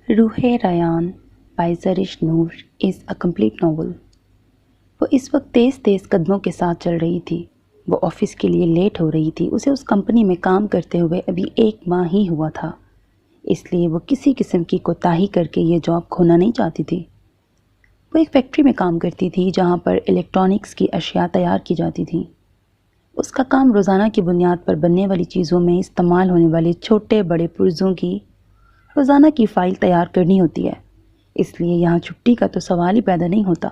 روح Ryan by Zarish Noor is a complete novel. وہ اس وقت تیز تیز قدموں کے ساتھ چل رہی تھی۔ وہ آفس کے لیے لیٹ ہو رہی تھی۔ اسے اس کمپنی میں کام کرتے ہوئے ابھی 1 ماہ ہی ہوا تھا، اس لیے وہ کسی قسم کی کوتاہی کر کے یہ جاب کھونا نہیں چاہتی تھی۔ وہ ایک فیکٹری میں کام کرتی تھی جہاں پر الیکٹرانکس کی اشیاء تیار کی جاتی تھیں۔ اس کا کام روزانہ کی بنیاد پر بننے والی چیزوں میں استعمال ہونے والے چھوٹے بڑے پرزوں کی روزانہ کی فائل تیار کرنی ہوتی ہے، اس لیے یہاں چھٹی کا تو سوال ہی پیدا نہیں ہوتا۔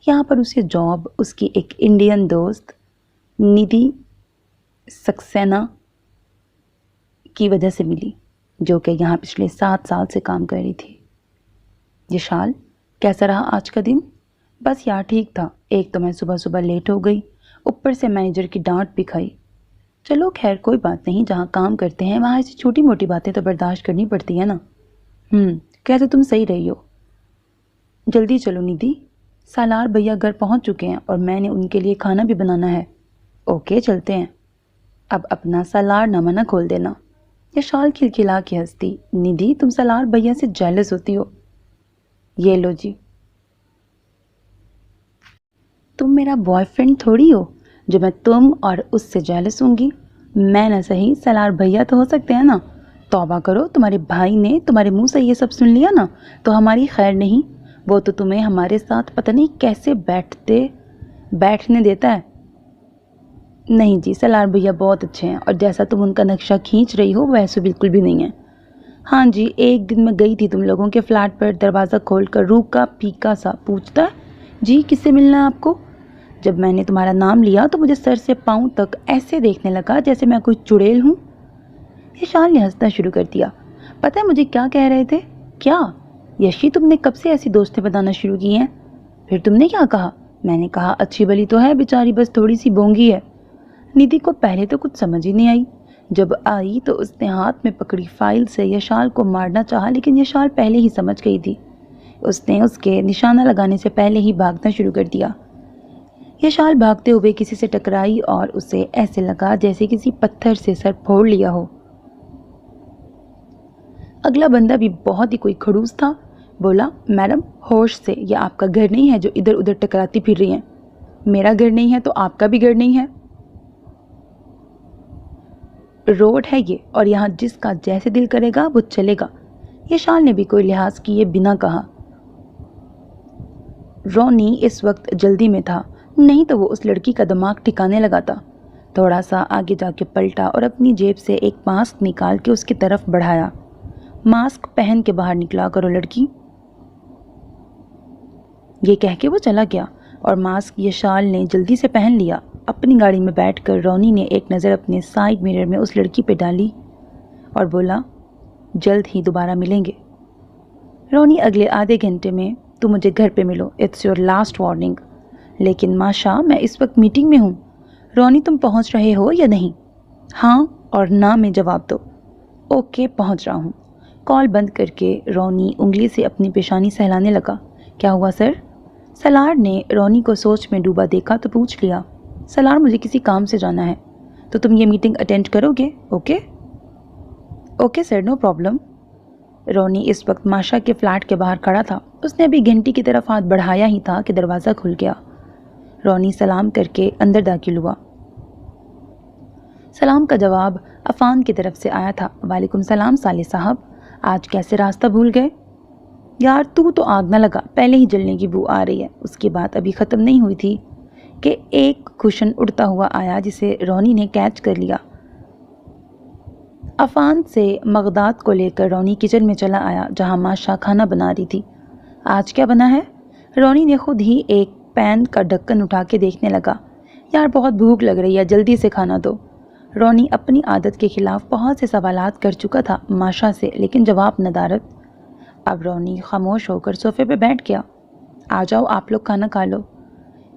یہاں پر اسے جاب اس کی ایک انڈین دوست ندھی سکسینہ کی وجہ سے ملی، جو کہ یہاں پچھلے 7 سال سے کام کر رہی تھی۔ یہ شال کیسا رہا آج کا دن؟ بس یار ٹھیک تھا، ایک تو میں صبح لیٹ ہو گئی، اوپر سے مینیجر کی ڈانٹ بھی کھائی۔ چلو خیر کوئی بات نہیں، جہاں کام کرتے ہیں وہاں ایسی چھوٹی موٹی باتیں تو برداشت کرنی پڑتی ہے نا۔ کہتے تم صحیح رہی ہو۔ جلدی چلو ندھی، سالار بھیا گھر پہنچ چکے ہیں اور میں نے ان کے لیے کھانا بھی بنانا ہے۔ اوکے چلتے ہیں، اب اپنا سالار نامہ نہ کھول دینا۔ یہ شال کھلکھلا کے ہنستی۔ ندھی تم سالار بھیا سے جیلس ہوتی ہو۔ یہ لو جی، تم میرا بوائے فرینڈ تھوڑی ہو جو میں تم اور اس سے جیلس ہوں گی۔ میں نہ صحیح سالار بھیا تو ہو سکتے ہیں نا۔ توبہ کرو، تمہارے بھائی نے تمہارے منہ سے یہ سب سن لیا نا تو ہماری خیر نہیں۔ وہ تو تمہیں ہمارے ساتھ پتہ نہیں کیسے بیٹھنے دیتا ہے۔ نہیں جی، سالار بھیا بہت اچھے ہیں اور جیسا تم ان کا نقشہ کھینچ رہی ہو ویسے بالکل بھی نہیں ہے۔ ہاں جی، ایک دن میں گئی تھی تم لوگوں کے فلیٹ پر، دروازہ کھول کر روکا پھیکا سا پوچھتا ہے جی کس سے ملنا ہے آپ کو؟ جب میں نے تمہارا نام لیا تو مجھے سر سے پاؤں تک ایسے دیکھنے لگا جیسے میں کوئی چڑیل ہوں۔ یہ شال نے ہنسنا شروع کر دیا۔ پتہ ہے مجھے کیا کہہ رہے تھے؟ کیا؟ یشی تم نے کب سے ایسی دوستیں بتانا شروع کی ہیں؟ پھر تم نے کیا کہا؟ میں نے کہا اچھی بلی تو ہے بیچاری، بس تھوڑی سی بونگی ہے۔ ندھی کو پہلے تو کچھ سمجھ ہی نہیں آئی۔ جب آئی تو اس نے ہاتھ میں پکڑی فائل سے یشال کو مارنا چاہا، لیکن یشال پہلے ہی سمجھ گئی تھی۔ اس نے اس کے نشانہ لگانے سے پہلے ہی بھاگنا شروع کر دیا۔ یشال بھاگتے ہوئے کسی سے ٹکرائی اور اسے ایسے لگا جیسے کسی پتھر سے سر پھوڑ لیا ہو۔ اگلا بندہ بھی بہت ہی کوئی کھڑوس تھا، بولا میڈم ہوش سے، یہ آپ کا گھر نہیں ہے جو ادھر ادھر ٹکراتی پھر رہی ہیں۔ میرا گھر نہیں ہے تو آپ کا بھی گھر نہیں ہے، روڈ ہے یہ، اور یہاں جس کا جیسے دل کرے گا وہ چلے گا۔ یشال نے بھی کوئی لحاظ کیے بنا کہا۔ رونی اس وقت جلدی میں تھا، نہیں تو وہ اس لڑکی کا دماغ ٹھکانے لگاتا۔ تھوڑا سا آگے جا کے پلٹا اور اپنی جیب سے ایک ماسک نکال کے اس کی طرف بڑھایا۔ ماسک پہن کے باہر نکلا کرو لڑکی، یہ کہہ کے وہ چلا گیا اور ماسک یشال نے جلدی سے پہن لیا۔ اپنی گاڑی میں بیٹھ کر رونی نے ایک نظر اپنے سائیڈ میرر میں اس لڑکی پہ ڈالی اور بولا جلد ہی دوبارہ ملیں گے۔ رونی اگلے آدھے گھنٹے میں تم مجھے گھر پہ ملو، اٹس یور لاسٹ وارننگ۔ لیکن ماشا میں اس وقت میٹنگ میں ہوں۔ رونی تم پہنچ رہے ہو یا نہیں؟ ہاں اور نہ میں جواب دو۔ اوکے پہنچ رہا ہوں۔ کال بند کر کے رونی انگلی سے اپنی پیشانی سہلانے لگا۔ کیا ہوا سر؟ سالار نے رونی کو سوچ میں ڈوبا دیکھا تو پوچھ لیا، سالار مجھے کسی کام سے جانا ہے تو تم یہ میٹنگ اٹینڈ کرو گے؟ Okay okay sir, no problem. Ronnie اس وقت ماشا کے فلیٹ کے باہر کھڑا تھا۔ اس نے ابھی گھنٹی کی طرف ہاتھ بڑھایا ہی تھا کہ دروازہ کھل گیا۔ رونی سلام کر کے اندر داخل ہوا۔ سلام کا جواب عفان کی طرف سے آیا تھا۔ وعلیکم السلام صالح صاحب، آج کیسے راستہ بھول گئے؟ یار تو آگ نہ لگا، پہلے ہی جلنے کی بو آ رہی ہے۔ اس کی بات ابھی ختم نہیں ہوئی تھی کہ ایک کشن اڑتا ہوا آیا جسے رونی نے کیچ کر لیا۔ عفان سے مغدات کو لے کر رونی کچن میں چلا آیا جہاں ماشا کھانا بنا رہی تھی۔ آج کیا بنا ہے؟ رونی نے خود ہی ایک پین کا ڈھکن اٹھا کے دیکھنے لگا۔ یار بہت بھوک لگ رہی ہے، جلدی سے کھانا دو۔ رونی اپنی عادت کے خلاف بہت سے سوالات کر چکا تھا ماشا سے، لیکن جواب ندارت۔ اب رونی خاموش ہو کر صوفے پہ بیٹھ گیا۔ آ جاؤ آپ لوگ کھانا کھا لو،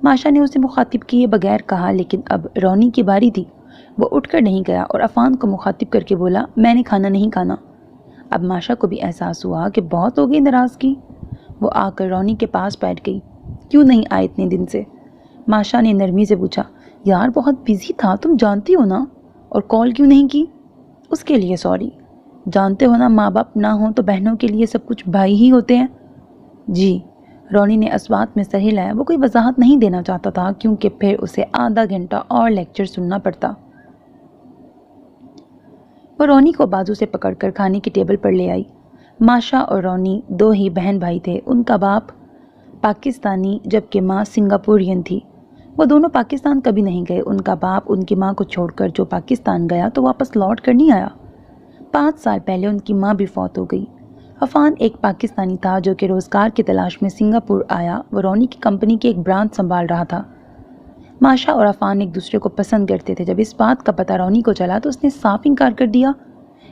ماشا نے اسے مخاطب کیے بغیر کہا، لیکن اب رونی کی باری تھی۔ وہ اٹھ کر نہیں گیا اور عفان کو مخاطب کر کے بولا میں نے کھانا نہیں کھانا۔ اب ماشا کو بھی احساس ہوا کہ بہت ہو گئی ناراضگی۔ وہ آ کر رونی کے پاس بیٹھ گئی۔ کیوں نہیں آئے اتنے دن سے؟ ماشا نے نرمی سے پوچھا۔ یار بہت بزی تھا، تم جانتی ہو نا، اور کال کیوں نہیں کی؟ اس کے لیے سوری، جانتے ہو نا، ماں باپ نہ ہوں تو بہنوں کے لیے سب کچھ بھائی ہی ہوتے ہیں۔ جی، رونی نے اسوات میں سر ہلایا۔ وہ کوئی وضاحت نہیں دینا چاہتا تھا کیونکہ پھر اسے آدھا گھنٹہ اور لیکچر سننا پڑتا۔ وہ رونی کو بازو سے پکڑ کر کھانے کی ٹیبل پر لے آئی۔ ماشا اور رونی دو ہی بہن بھائی تھے۔ ان کا باپ پاکستانی جبکہ ماں سنگاپورین تھی۔ وہ دونوں پاکستان کبھی نہیں گئے۔ ان کا باپ ان کی ماں کو چھوڑ کر جو پاکستان گیا تو واپس لوٹ کر نہیں آیا۔ 5 سال پہلے ان کی ماں بھی فوت ہو گئی۔ عفان ایک پاکستانی تھا جو کہ روزگار کی تلاش میں سنگاپور آیا۔ وہ رونی کی کمپنی کی ایک برانچ سنبھال رہا تھا۔ ماشا اور عفان ایک دوسرے کو پسند کرتے تھے۔ جب اس بات کا پتہ رونی کو چلا تو اس نے صاف انکار کر دیا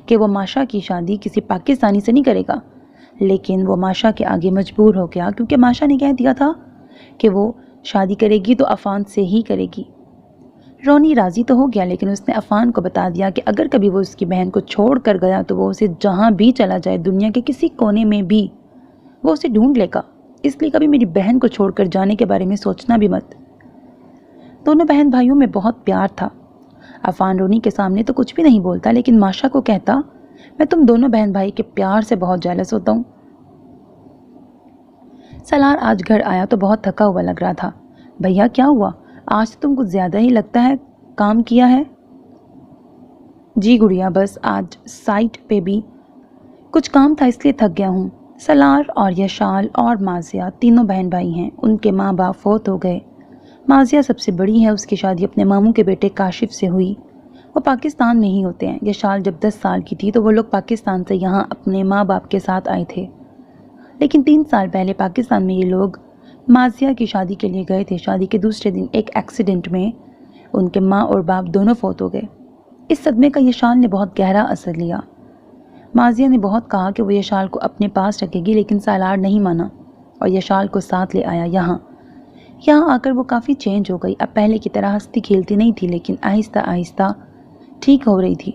کہ وہ ماشا کی شادی کسی پاکستانی سے نہیں کرے گا، لیکن وہ ماشا کے آگے مجبور ہو گیا کیونکہ ماشا نے کہہ دیا تھا کہ وہ شادی کرے گی تو عفان سے ہی کرے گی۔ رونی راضی تو ہو گیا، لیکن اس نے عفان کو بتا دیا کہ اگر کبھی وہ اس کی بہن کو چھوڑ کر گیا تو وہ اسے جہاں بھی چلا جائے، دنیا کے کسی کونے میں بھی، وہ اسے ڈھونڈ لے گا۔ اس لیے کبھی میری بہن کو چھوڑ کر جانے کے بارے میں سوچنا بھی مت۔ دونوں بہن بھائیوں میں بہت پیار تھا۔ عفان رونی کے سامنے تو کچھ بھی نہیں بولتا، لیکن ماشا کو کہتا، میں تم دونوں بہن بھائی کے پیار سے بہت جیلس ہوتا ہوں۔ سالار آج گھر آیا تو بہت تھکا ہوا لگ رہا تھا۔ بھیا کیا ہوا؟ آج تم کچھ زیادہ ہی لگتا ہے کام کیا ہے۔ جی گڑیا، بس آج سائٹ پہ بھی کچھ کام تھا اس لیے تھک گیا ہوں۔ سالار اور یشال اور مازیہ تینوں بہن بھائی ہیں۔ ان کے ماں باپ فوت ہو گئے۔ مازیہ سب سے بڑی ہے۔ اس کی شادی اپنے ماموں کے بیٹے کاشف سے ہوئی۔ وہ پاکستان میں ہی ہوتے ہیں۔ یشال جب 10 سال کی تھی تو وہ لوگ پاکستان سے یہاں اپنے ماں باپ کے ساتھ آئے تھے، لیکن 3 سال پہلے پاکستان میں یہ لوگ مازیہ کی شادی کے لیے گئے تھے۔ شادی کے دوسرے دن ایک ایکسیڈنٹ میں ان کے ماں اور باپ دونوں فوت ہو گئے۔ اس صدمے کا یشال نے بہت گہرا اثر لیا۔ مازیہ نے بہت کہا کہ وہ یشال کو اپنے پاس رکھے گی، لیکن سالار نہیں مانا اور یشال کو ساتھ لے آیا۔ یہاں آ کر وہ کافی چینج ہو گئی۔ اب پہلے کی طرح ہنستی کھیلتی نہیں تھی، لیکن آہستہ آہستہ ٹھیک ہو رہی تھی۔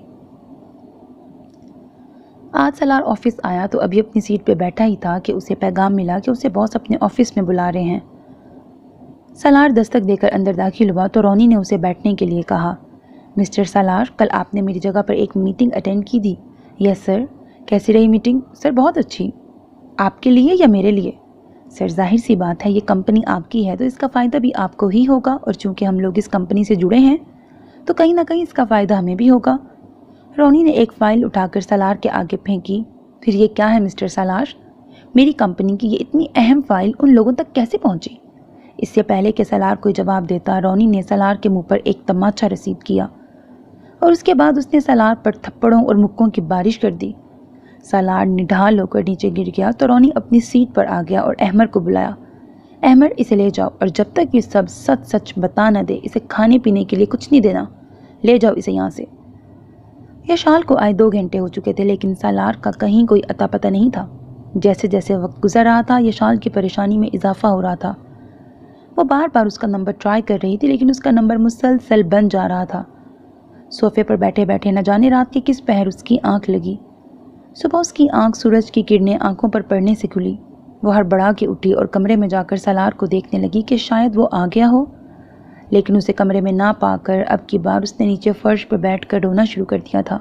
آج سالار آفس آیا تو ابھی اپنی سیٹ پہ بیٹھا ہی تھا کہ اسے پیغام ملا کہ اسے باس اپنے آفس میں بلا رہے ہیں۔ سالار دستک دے کر اندر داخل ہوا تو رونی نے اسے بیٹھنے کے لیے کہا، مسٹر سالار، کل آپ نے میری جگہ پر ایک میٹنگ اٹینڈ کی تھی۔ یس سر۔ کیسی رہی میٹنگ؟ سر بہت اچھی۔ آپ کے لیے یا میرے لیے؟ سر ظاہر سی بات ہے، یہ کمپنی آپ کی ہے تو اس کا فائدہ بھی آپ کو ہی ہوگا، اور چونکہ ہم لوگ اس کمپنی سے جڑے ہیں تو کہیں نہ کہیں اس کا فائدہ ہمیں بھی ہوگا۔ رونی نے ایک فائل اٹھا کر سالار کے آگے پھینکی۔ پھر یہ کیا ہے مسٹر سالار؟ میری کمپنی کی یہ اتنی اہم فائل ان لوگوں تک کیسے پہنچی؟ اس سے پہلے کہ سالار کوئی جواب دیتا، رونی نے سالار کے منہ پر ایک تماچا رسید کیا اور اس کے بعد اس نے سالار پر تھپڑوں اور مکوں کی بارش کر دی۔ سالار نڈھال ہو کر نیچے گر گیا تو رونی اپنی سیٹ پر آ گیا اور احمر کو بلایا۔ احمر، اسے لے جاؤ اور جب تک یہ سب سچ بتا نہ دے اسے کھانے پینے کے لیے کچھ نہیں دینا۔ لے جاؤ اسے یہاں سے۔ یشال کو آئے 2 گھنٹے ہو چکے تھے، لیکن سالار کا کہیں کوئی اتا پتہ نہیں تھا۔ جیسے جیسے وقت گزر رہا تھا یشال کی پریشانی میں اضافہ ہو رہا تھا۔ وہ بار بار اس کا نمبر ٹرائی کر رہی تھی، لیکن اس کا نمبر مسلسل بند جا رہا تھا۔ صوفے پر بیٹھے بیٹھے نہ جانے رات کے کس پہر اس کی آنکھ لگی۔ صبح اس کی آنکھ سورج کی کرنیں آنکھوں پر پڑنے سے کھلی۔ وہ ہڑبڑا کے اٹھی اور کمرے میں جا کر سالار کو دیکھنے لگی کہ شاید وہ آ گیا ہو، لیکن اسے کمرے میں نہ پا کر اب کی بار اس نے نیچے فرش پر بیٹھ کر رونا شروع کر دیا تھا۔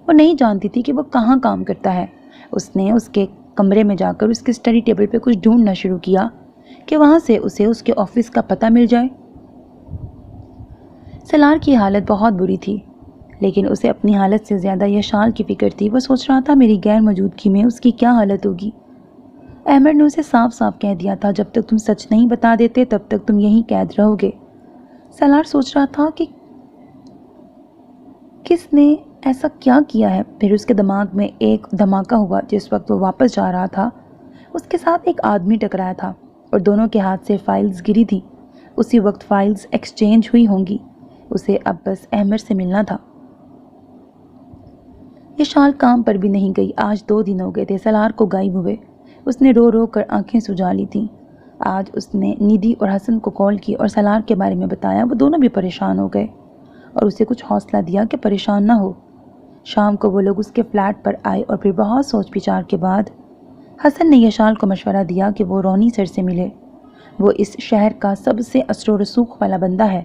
وہ نہیں جانتی تھی کہ وہ کہاں کام کرتا ہے۔ اس نے اس کے کمرے میں جا کر اس کے اسٹڈی ٹیبل پہ کچھ ڈھونڈنا شروع کیا کہ وہاں سے اسے اس کے آفس کا پتہ مل جائے۔ سالار کی حالت بہت بری تھی، لیکن اسے اپنی حالت سے زیادہ یشال کی فکر تھی۔ وہ سوچ رہا تھا میری غیر موجودگی میں اس کی کیا حالت ہوگی۔ احمد نے اسے صاف صاف کہہ دیا تھا، جب تک تم سچ نہیں بتا دیتے تب تک تم یہیں قید رہو گے۔ سالار سوچ رہا تھا کہ کس نے ایسا کیا کیا ہے۔ پھر اس کے دماغ میں ایک دھماکہ ہوا۔ جس وقت وہ واپس جا رہا تھا اس کے ساتھ ایک آدمی ٹکرایا تھا اور دونوں کے ہاتھ سے فائلز گری تھی۔ اسی وقت فائلز ایکسچینج ہوئی ہوں گی۔ اسے اب بس احمد سے ملنا تھا۔ یشال کام پر بھی نہیں گئی۔ آج 2 دن ہو گئے تھے سالار کو غائب ہوئے۔ اس نے رو رو کر آنکھیں سجا لی تھیں۔ آج اس نے ندھی اور حسن کو کال کی اور سالار کے بارے میں بتایا۔ وہ دونوں بھی پریشان ہو گئے اور اسے کچھ حوصلہ دیا کہ پریشان نہ ہو۔ شام کو وہ لوگ اس کے فلیٹ پر آئے اور پھر بہت سوچ بچار کے بعد حسن نے یشال کو مشورہ دیا کہ وہ رونی سر سے ملے۔ وہ اس شہر کا سب سے اثر و رسوخ والا بندہ ہے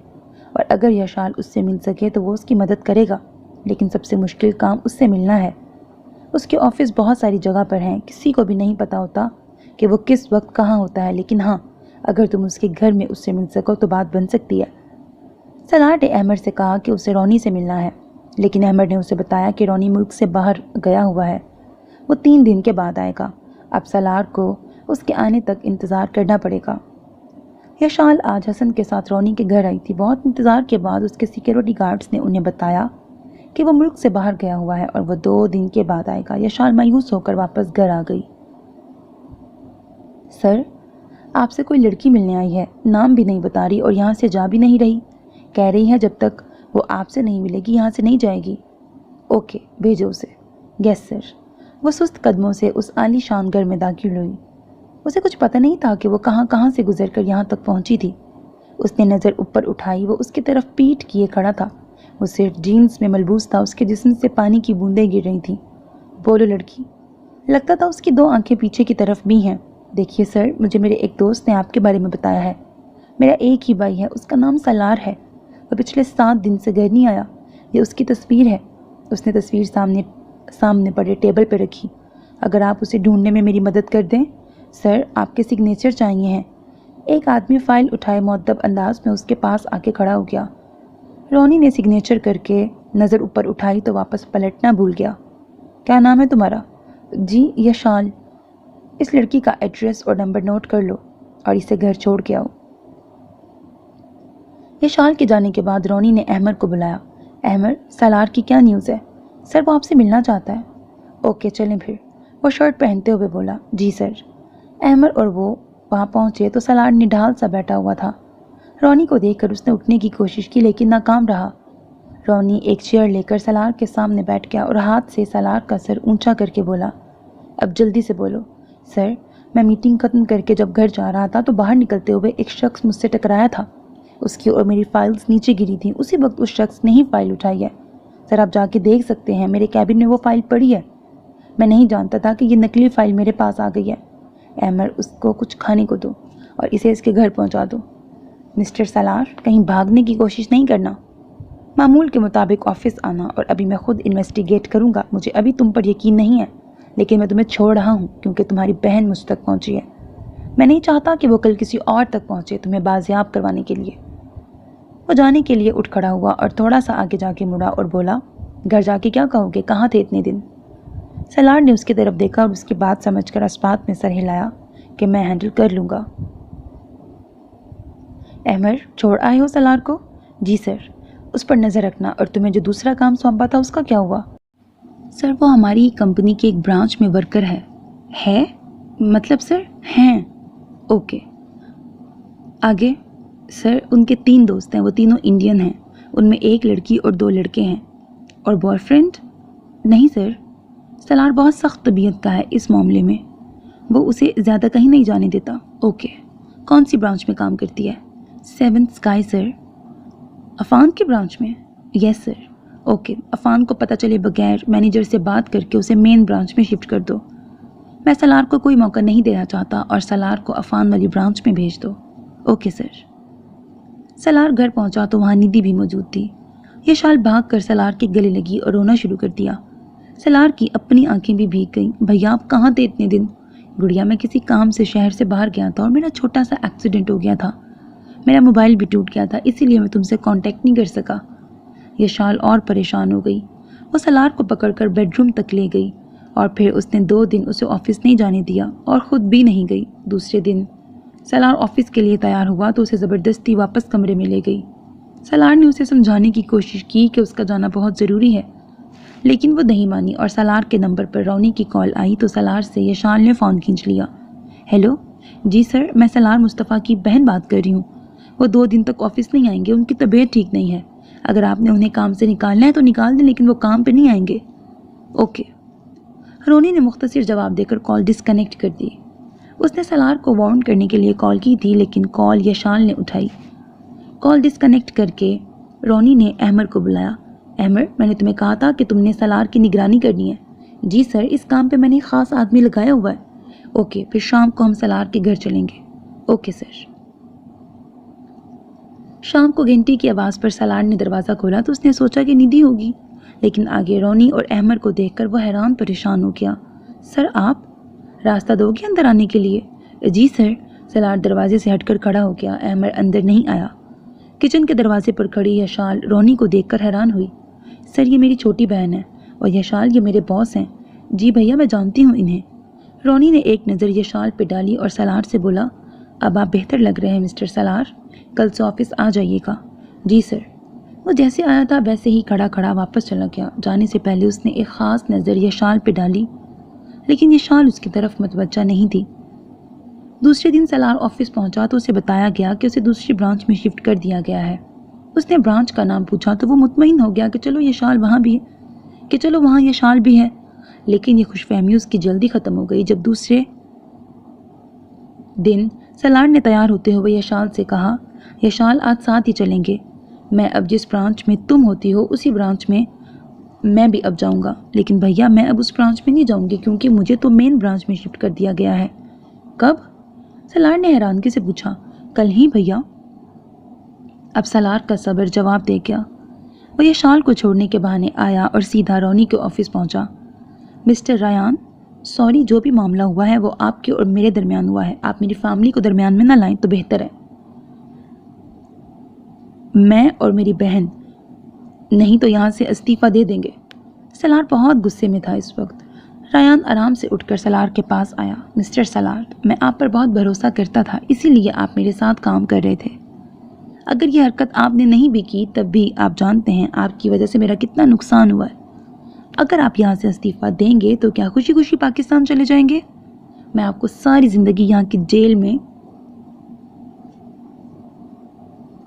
اور اگر یشال اس سے مل سکے تو وہ اس کی مدد کرے گا، لیکن سب سے مشکل کام اس سے ملنا ہے۔ اس کے آفس بہت ساری جگہ پر ہیں، کسی کو بھی نہیں پتہ ہوتا کہ وہ کس وقت کہاں ہوتا ہے، لیکن ہاں اگر تم اس کے گھر میں اس سے مل سکو تو بات بن سکتی ہے۔ سلار نے احمد سے کہا کہ اسے رونی سے ملنا ہے، لیکن احمد نے اسے بتایا کہ رونی ملک سے باہر گیا ہوا ہے، وہ 3 دن کے بعد آئے گا۔ اب سلار کو اس کے آنے تک انتظار کرنا پڑے گا۔ یشال آج حسن کے ساتھ رونی کے گھر آئی تھی۔ بہت انتظار کے بعد اس کے سیکیورٹی گارڈز نے انہیں بتایا کہ وہ ملک سے باہر گیا ہوا ہے اور وہ 2 دن کے بعد آئے گا۔ یشال مایوس ہو کر واپس گھر آ گئی۔ سر، آپ سے کوئی لڑکی ملنے آئی ہے، نام بھی نہیں بتا رہی اور یہاں سے جا بھی نہیں رہی، کہہ رہی ہے جب تک وہ آپ سے نہیں ملے گی یہاں سے نہیں جائے گی۔ اوکے، بھیجو اسے۔ یس سر۔ وہ سست قدموں سے اس عالی شان گھر میں داخل ہوئی۔ اسے کچھ پتہ نہیں تھا کہ وہ کہاں سے گزر کر یہاں تک پہنچی تھی۔ اس نے نظر اوپر اٹھائی، وہ اس کی طرف پیٹھ کیے کھڑا تھا، وہ صرف جینز میں ملبوس تھا، اس کے جسم سے پانی کی بوندیں گر رہی تھیں۔ بولو لڑکی۔ لگتا تھا اس کی 2 آنکھیں پیچھے کی طرف بھی ہیں۔ دیکھیے سر، مجھے میرے ایک دوست نے آپ کے بارے میں بتایا ہے، میرا ایک ہی بھائی ہے، اس کا نام سلار ہے، وہ پچھلے 7 دن سے گھر نہیں آیا، یہ اس کی تصویر ہے۔ اس نے تصویر سامنے پڑے ٹیبل پہ رکھی۔ اگر آپ اسے ڈھونڈنے میں میری مدد کر دیں۔ سر، آپ کے سگنیچر چاہیے ہیں۔ ایک آدمی فائل اٹھائے مؤدب انداز میں اس کے پاس آ کے کھڑا ہو گیا۔ رونی نے سگنیچر کر کے نظر اوپر اٹھائی تو واپس پلٹنا بھول گیا۔ کیا نام ہے تمہارا؟ جی، یشال۔ اس لڑکی کا ایڈریس اور نمبر نوٹ کر لو اور اسے گھر چھوڑ کے آؤ۔ یشال کے جانے کے بعد رونی نے احمد کو بلایا۔ احمد، سلار کی کیا نیوز ہے؟ سر، وہ آپ سے ملنا چاہتا ہے۔ اوکے، چلیں پھر۔ وہ شرٹ پہنتے ہوئے بولا۔ جی سر۔ احمد اور وہ وہاں پہنچے تو سلار نڈھال سا بیٹھا ہوا تھا۔ رونی کو دیکھ کر اس نے اٹھنے کی کوشش کی لیکن ناکام رہا۔ رونی ایک چیئر لے کر سلار کے سامنے بیٹھ گیا اور ہاتھ سے سلار کا سر اونچا کر کے بولا، اب جلدی سے بولو۔ سر، میں میٹنگ ختم کر کے جب گھر جا رہا تھا تو باہر نکلتے ہوئے ایک شخص مجھ سے ٹکرایا تھا، اس کی اور میری فائلز نیچے گری تھیں، اسی وقت اس شخص نے ہی فائل اٹھائی ہے۔ سر، آپ جا کے دیکھ سکتے ہیں، میرے کیبن میں وہ فائل پڑی ہے، میں نہیں جانتا تھا کہ یہ نقلی فائل میرے پاس آ گئی ہے۔ احمد، اس کو کچھ کھانے کو دو اور اسے اس کے گھر پہنچا دو۔ مسٹر سلار، کہیں بھاگنے کی کوشش نہیں کرنا، معمول کے مطابق آفس آنا اور ابھی میں خود انویسٹیگیٹ کروں گا۔ مجھے ابھی تم پر یقین نہیں ہے لیکن میں تمہیں چھوڑ رہا ہوں کیونکہ تمہاری بہن مجھ تک پہنچی ہے، میں نہیں چاہتا کہ وہ کل کسی اور تک پہنچے تمہیں بازیاب کروانے کے لیے۔ وہ جانے کے لیے اٹھ کھڑا ہوا اور تھوڑا سا آگے جا کے مڑا اور بولا، گھر جا کے کیا کہو گے، کہاں تھے اتنے دن؟ سلار نے اس کی طرف دیکھا اور اس کی بات سمجھ کر اسپات میں سر ہلایا کہ میں ہینڈل کر لوں گا۔ احمد، چھوڑ آئے ہو سلار کو؟ جی سر۔ اس پر نظر رکھنا، اور تمہیں جو دوسرا کام سونپا تھا اس کا کیا ہوا؟ سر، وہ ہماری کمپنی کے ایک برانچ میں ورکر ہے؟ مطلب سر؟ ہیں۔ اوکے، آگے؟ سر، ان کے 3 دوست ہیں، وہ تینوں انڈین ہیں، ان میں ایک لڑکی اور 2 لڑکے ہیں۔ اور بوائے فرینڈ؟ نہیں سر۔ سلار بہت سخت طبیعت کا ہے اس معاملے میں، وہ اسے زیادہ کہیں نہیں جانے دیتا۔ اوکے، کون سی برانچ میں کام کرتی ہے؟ 7th اسکائی سر۔ عفان کی برانچ میں؟ یس سر۔ اوکے، عفان کو پتہ چلے بغیر مینیجر سے بات کر کے اسے مین برانچ میں شفٹ کر دو، میں سلار کو کوئی موقع نہیں دینا چاہتا، اور سلار کو عفان والی برانچ میں بھیج دو۔ Okay sir. سلار گھر پہنچا تو وہاں ندی بھی موجود تھی۔ یہ شال بھاگ کر سلار کے گلے لگی اور رونا شروع کر دیا۔ سلار کی اپنی آنکھیں بھی بھیگ گئیں۔ بھیا، آپ کہاں تھے اتنے دن؟ گڑیا، میں کسی کام سے شہر سے باہر گیا تھا اور میرا چھوٹا سا ایکسیڈنٹ ہو گیا تھا، میرا موبائل بھی ٹوٹ گیا تھا، اسی لیے میں تم سے کانٹیکٹ نہیں کر سکا۔ یہ شال اور پریشان ہو گئی۔ وہ سلار کو پکڑ کر بیڈ روم تک لے گئی اور پھر اس نے 2 دن اسے آفس نہیں جانے دیا اور خود بھی نہیں گئی۔ دوسرے دن سلار آفس کے لیے تیار ہوا تو اسے زبردستی واپس کمرے میں لے گئی۔ سلار نے اسے سمجھانے کی کوشش کی کہ اس کا جانا بہت ضروری ہے، لیکن وہ نہیں مانی، اور سلار کے نمبر پر رونی کی کال آئی تو سلار سے یشال نے فون کھینچ لیا۔ ہیلو، جی سر، میں سلار مصطفیٰ کی بہن بات کر رہی ہوں، وہ 2 دن تک آفس نہیں آئیں گے، ان کی طبیعت ٹھیک نہیں ہے، اگر آپ نے انہیں کام سے نکالنا ہے تو نکال دیں، لیکن وہ کام پہ نہیں آئیں گے۔ اوکے۔ رونی نے مختصر جواب دے کر کال ڈسکنیکٹ کر دی۔ اس نے سلار کو وارن کرنے کے لیے کال کی تھی لیکن کال یشال نے اٹھائی۔ کال ڈسکنیکٹ کر کے رونی نے احمد کو بلایا۔ احمد، میں نے تمہیں کہا تھا کہ تم نے سلار کی نگرانی کرنی ہے۔ جی سر، اس کام پہ میں نے خاص آدمی لگایا ہوا ہے۔ اوکے، پھر شام کو ہم سلار کے گھر چلیں گے۔ Okay sir. شام کو گھنٹی کی آواز پر سلار نے دروازہ کھولا تو اس نے سوچا کہ ندی ہوگی، لیکن آگے رونی اور احمر کو دیکھ کر وہ حیران پریشان ہو گیا۔ سر آپ راستہ دو گے اندر آنے کے لیے؟ جی سر۔ سلار دروازے سے ہٹ کر کھڑا ہو گیا۔ احمر اندر نہیں آیا۔ کچن کے دروازے پر کھڑی یشال رونی کو دیکھ کر حیران ہوئی۔ سر یہ میری چھوٹی بہن ہے اور یشال یہ میرے باس ہیں۔ جی بھیا میں جانتی ہوں انہیں۔ رونی نے ایک نظر یشال پہ ڈالی اور سلار سے بولا اب آپ بہتر لگ رہے ہیں مسٹر سلار، کل سے آفس آ جائیے گا۔ جی سر۔ وہ جیسے آیا تھا ویسے ہی کھڑا کھڑا واپس چلا گیا۔ جانے سے پہلے اس نے ایک خاص نظر یشال پہ ڈالی لیکن یشال اس کی طرف متوجہ نہیں تھی۔ دوسرے دن سلار آفس پہنچا تو اسے بتایا گیا کہ اسے دوسری برانچ میں شفٹ کر دیا گیا ہے۔ اس نے برانچ کا نام پوچھا تو وہ مطمئن ہو گیا کہ چلو وہاں یشال بھی ہے، لیکن یہ خوش فہمی اس کی جلدی ختم ہو گئی جب دوسرے دن سلار نے تیار ہوتے ہوئے یشال سے کہا یشال آج ساتھ ہی چلیں گے، میں اب جس برانچ میں تم ہوتی ہو اسی برانچ میں میں بھی اب جاؤں گا، لیکن بھیا میں اب اس برانچ میں نہیں جاؤں گی کیونکہ مجھے تو مین برانچ میں شفٹ کر دیا گیا ہے۔ کب؟ سلار نے حیرانگی سے پوچھا۔ کل ہی بھیا۔ اب سلار کا صبر جواب دے گیا۔ وہ یشال کو چھوڑنے کے بہانے آیا اور سیدھا رونی کے آفس پہنچا۔ مسٹر ریان سوری، جو بھی معاملہ ہوا ہے وہ آپ کے اور میرے درمیان ہوا ہے، آپ میری فیملی کو درمیان میں نہ لائیں تو بہتر ہے۔ میں اور میری بہن نہیں تو یہاں سے استعفیٰ دے دیں گے۔ سلار بہت غصے میں تھا اس وقت۔ ریان آرام سے اٹھ کر سلار کے پاس آیا۔ مسٹر سلار میں آپ پر بہت بھروسہ کرتا تھا اسی لیے آپ میرے ساتھ کام کر رہے تھے، اگر یہ حرکت آپ نے نہیں بھی کی تب بھی آپ جانتے ہیں آپ کی وجہ سے میرا کتنا نقصان ہوا ہے۔ اگر آپ یہاں سے استعفیٰ دیں گے تو کیا خوشی خوشی پاکستان چلے جائیں گے؟ میں آپ کو ساری زندگی یہاں کی جیل میں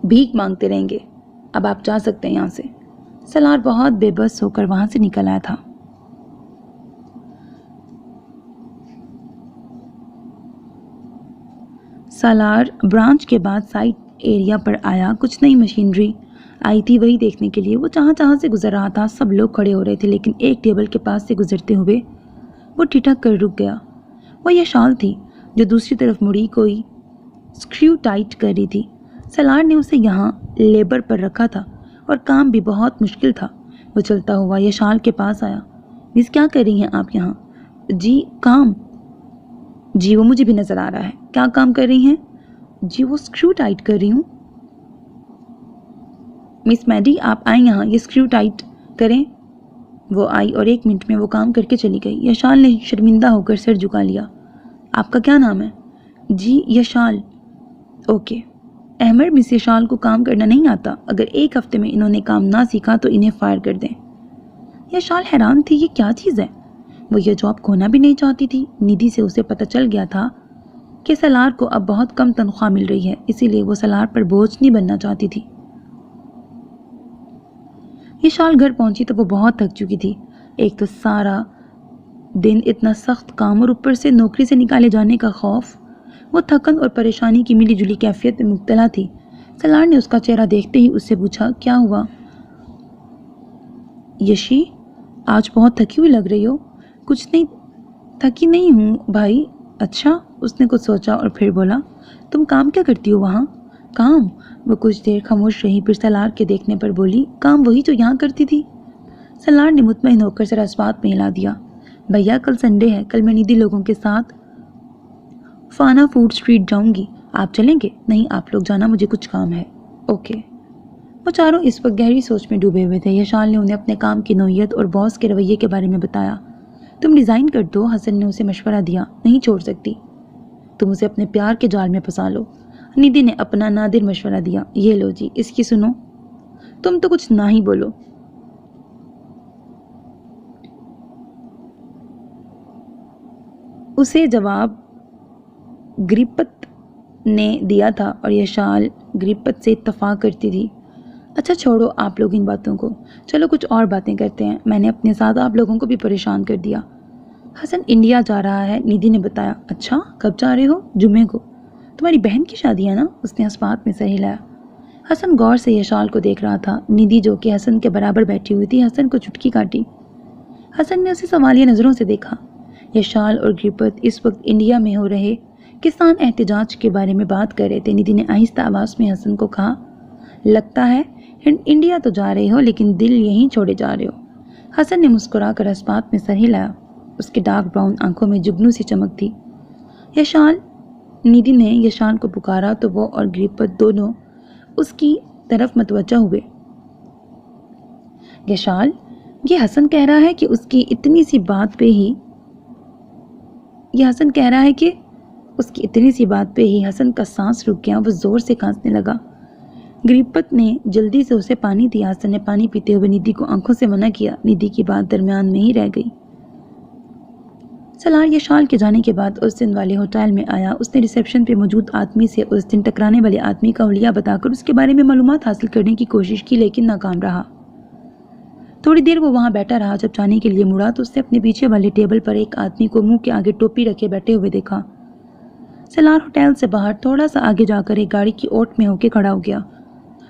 بھیک مانگتے رہیں گے۔ اب آپ جا سکتے ہیں یہاں سے۔ سلار بہت بے بس ہو کر وہاں سے نکل آیا تھا۔ سالار برانچ کے بعد سائٹ ایریا پر آیا۔ کچھ نئی مشینری آئی تھی وہی دیکھنے کے لیے۔ وہ جہاں سے گزر رہا تھا سب لوگ کھڑے ہو رہے تھے لیکن ایک ٹیبل کے پاس سے گزرتے ہوئے وہ ٹھٹک کر رک گیا۔ وہ یشال تھی جو دوسری طرف مڑی کوئی اسکریو ٹائٹ کر رہی تھی۔ سالار نے اسے یہاں لیبر پر رکھا تھا اور کام بھی بہت مشکل تھا۔ وہ چلتا ہوا یشال کے پاس آیا۔ مس کیا کر رہی ہیں آپ یہاں؟ جی کام۔ جی وہ مجھے بھی نظر آ رہا ہے۔ کیا کام کر رہی ہیں؟ جی وہ اسکریو ٹائٹ کر رہی ہوں۔ مس میڈی آپ آئیں یہاں یہ اسکریو ٹائٹ کریں۔ وہ آئی اور 1 منٹ میں وہ کام کر کے چلی گئی۔ یشال نے شرمندہ ہو کر سر جھکا لیا۔ آپ کا کیا نام ہے؟ جی یشال۔ اوکے۔ احمد مس یشال کو کام کرنا نہیں آتا، اگر 1 ہفتے میں انہوں نے کام نہ سیکھا تو انہیں فائر کر دیں۔ یشال حیران تھی یہ کیا چیز ہے؟ وہ یہ جاب کھونا بھی نہیں چاہتی تھی۔ ندھی سے اسے پتہ چل گیا تھا کہ سالار کو اب بہت کم تنخواہ مل رہی ہے، اسی لیے وہ سالار پر بوجھ نہیں بننا چاہتی تھی۔ یشال گھر پہنچی تو وہ بہت تھک چکی تھی۔ ایک تو سارا دن اتنا سخت کام اور اوپر سے نوکری سے نکالے جانے کا خوف۔ وہ تھکن اور پریشانی کی ملی جلی کیفیت میں مبتلا تھی۔ سالار نے اس کا چہرہ دیکھتے ہی اس سے پوچھا کیا ہوا؟ یشی آج بہت تھکی ہوئی لگ رہی ہو۔ کچھ نہیں، تھکی نہیں ہوں بھائی۔ اچھا، اس نے کچھ سوچا اور پھر بولا تم کام کیا کرتی ہو وہاں؟ کام؟ وہ کچھ دیر خاموش رہی پھر سالار کے دیکھنے پر بولی کام وہی جو یہاں کرتی تھی۔ سالار نے مطمئن ہو کر ذرا اس بات میں ہلا دیا۔ بھیا کل سنڈے ہے، کل میں ندی لوگوں کے ساتھ فانا فوڈ اسٹریٹ جاؤں گی، آپ چلیں گے؟ نہیں آپ لوگ جانا، مجھے کچھ کام ہے۔ اوکے۔ وہ چاروں اس وقت گہری سوچ میں ڈوبے ہوئے تھے۔ یشال نے انہیں اپنے کام کی نوعیت اور باس کے رویے کے بارے میں بتایا۔ تم ڈیزائن کر دو، حسن نے اسے مشورہ دیا۔ نہیں چھوڑ سکتی، تم اسے اپنے پیار کے جال میں پھنسا لو۔ ندی نے اپنا نادر مشورہ دیا۔ یہ لو جی، اس کی سنو۔ تم تو کچھ نہ ہی بولو۔ اسے جواب گریپت نے دیا تھا اور یشال گریپت سے اتفاق کرتی تھی۔ اچھا چھوڑو آپ لوگ ان باتوں کو، چلو کچھ اور باتیں کرتے ہیں۔ میں نے اپنے ساتھ آپ لوگوں کو بھی پریشان کر دیا۔ حسن انڈیا جا رہا ہے، ندی نے بتایا۔ اچھا کب جا رہے ہو؟ جمعے کو۔ تمہاری بہن کی شادی ہے نا؟ اس نے اس بات میں سر ہلایا۔ حسن غور سے یشال کو دیکھ رہا تھا۔ ندی جو کہ حسن کے برابر بیٹھی ہوئی تھی حسن کو چٹکی کاٹی۔ حسن نے اسے سوالیہ نظروں سے دیکھا۔ یشال اور گریپت اس وقت انڈیا میں ہو رہے کسان احتجاج کے بارے میں بات کر رہے تھے۔ ندی نے آہستہ آواز میں حسن کو کہا لگتا ہے انڈیا تو جا رہے ہو لیکن دل یہیں چھوڑے جا رہے ہو۔ حسن نے مسکرا کر اسبات میں سر ہلایا۔ اس کے ڈارک براؤن آنکھوں میں جگنو سی چمک تھی۔ یشان، نیدی نے یشان کو پکارا تو وہ اور گریپت دونوں اس کی طرف متوجہ ہوئے۔ یشال، یہ حسن کہہ رہا ہے کہ اس کی اتنی سی بات پہ ہی حسن کا سانس رک گیا، وہ زور سے کھانسنے لگا۔ گریپت نے جلدی سے اسے پانی دیا۔ حسن نے پانی پیتے ہوئے نیدی کو آنکھوں سے منع کیا۔ نیدی کی بات درمیان میں ہی رہ گئی۔ سالار یشال کے جانے کے بعد اس دن والے ہوٹل میں آیا۔ اس نے ریسیپشن پہ موجود آدمی سے اس دن ٹکرانے والے آدمی کا حلیہ بتا کر اس کے بارے میں معلومات حاصل کرنے کی کوشش کی، لیکن ناکام رہا۔ تھوڑی دیر وہ وہاں بیٹھا رہا۔ جب جانے کے لیے مڑا تو اس نے اپنے پیچھے والے ٹیبل پر ایک آدمی کو منہ کے آگے ٹوپی رکھے بیٹھے ہوئے دیکھا۔ سالار ہوٹل سے باہر تھوڑا سا آگے جا کر ایک گاڑی کی اوٹ میں ہو کے کھڑا ہو گیا۔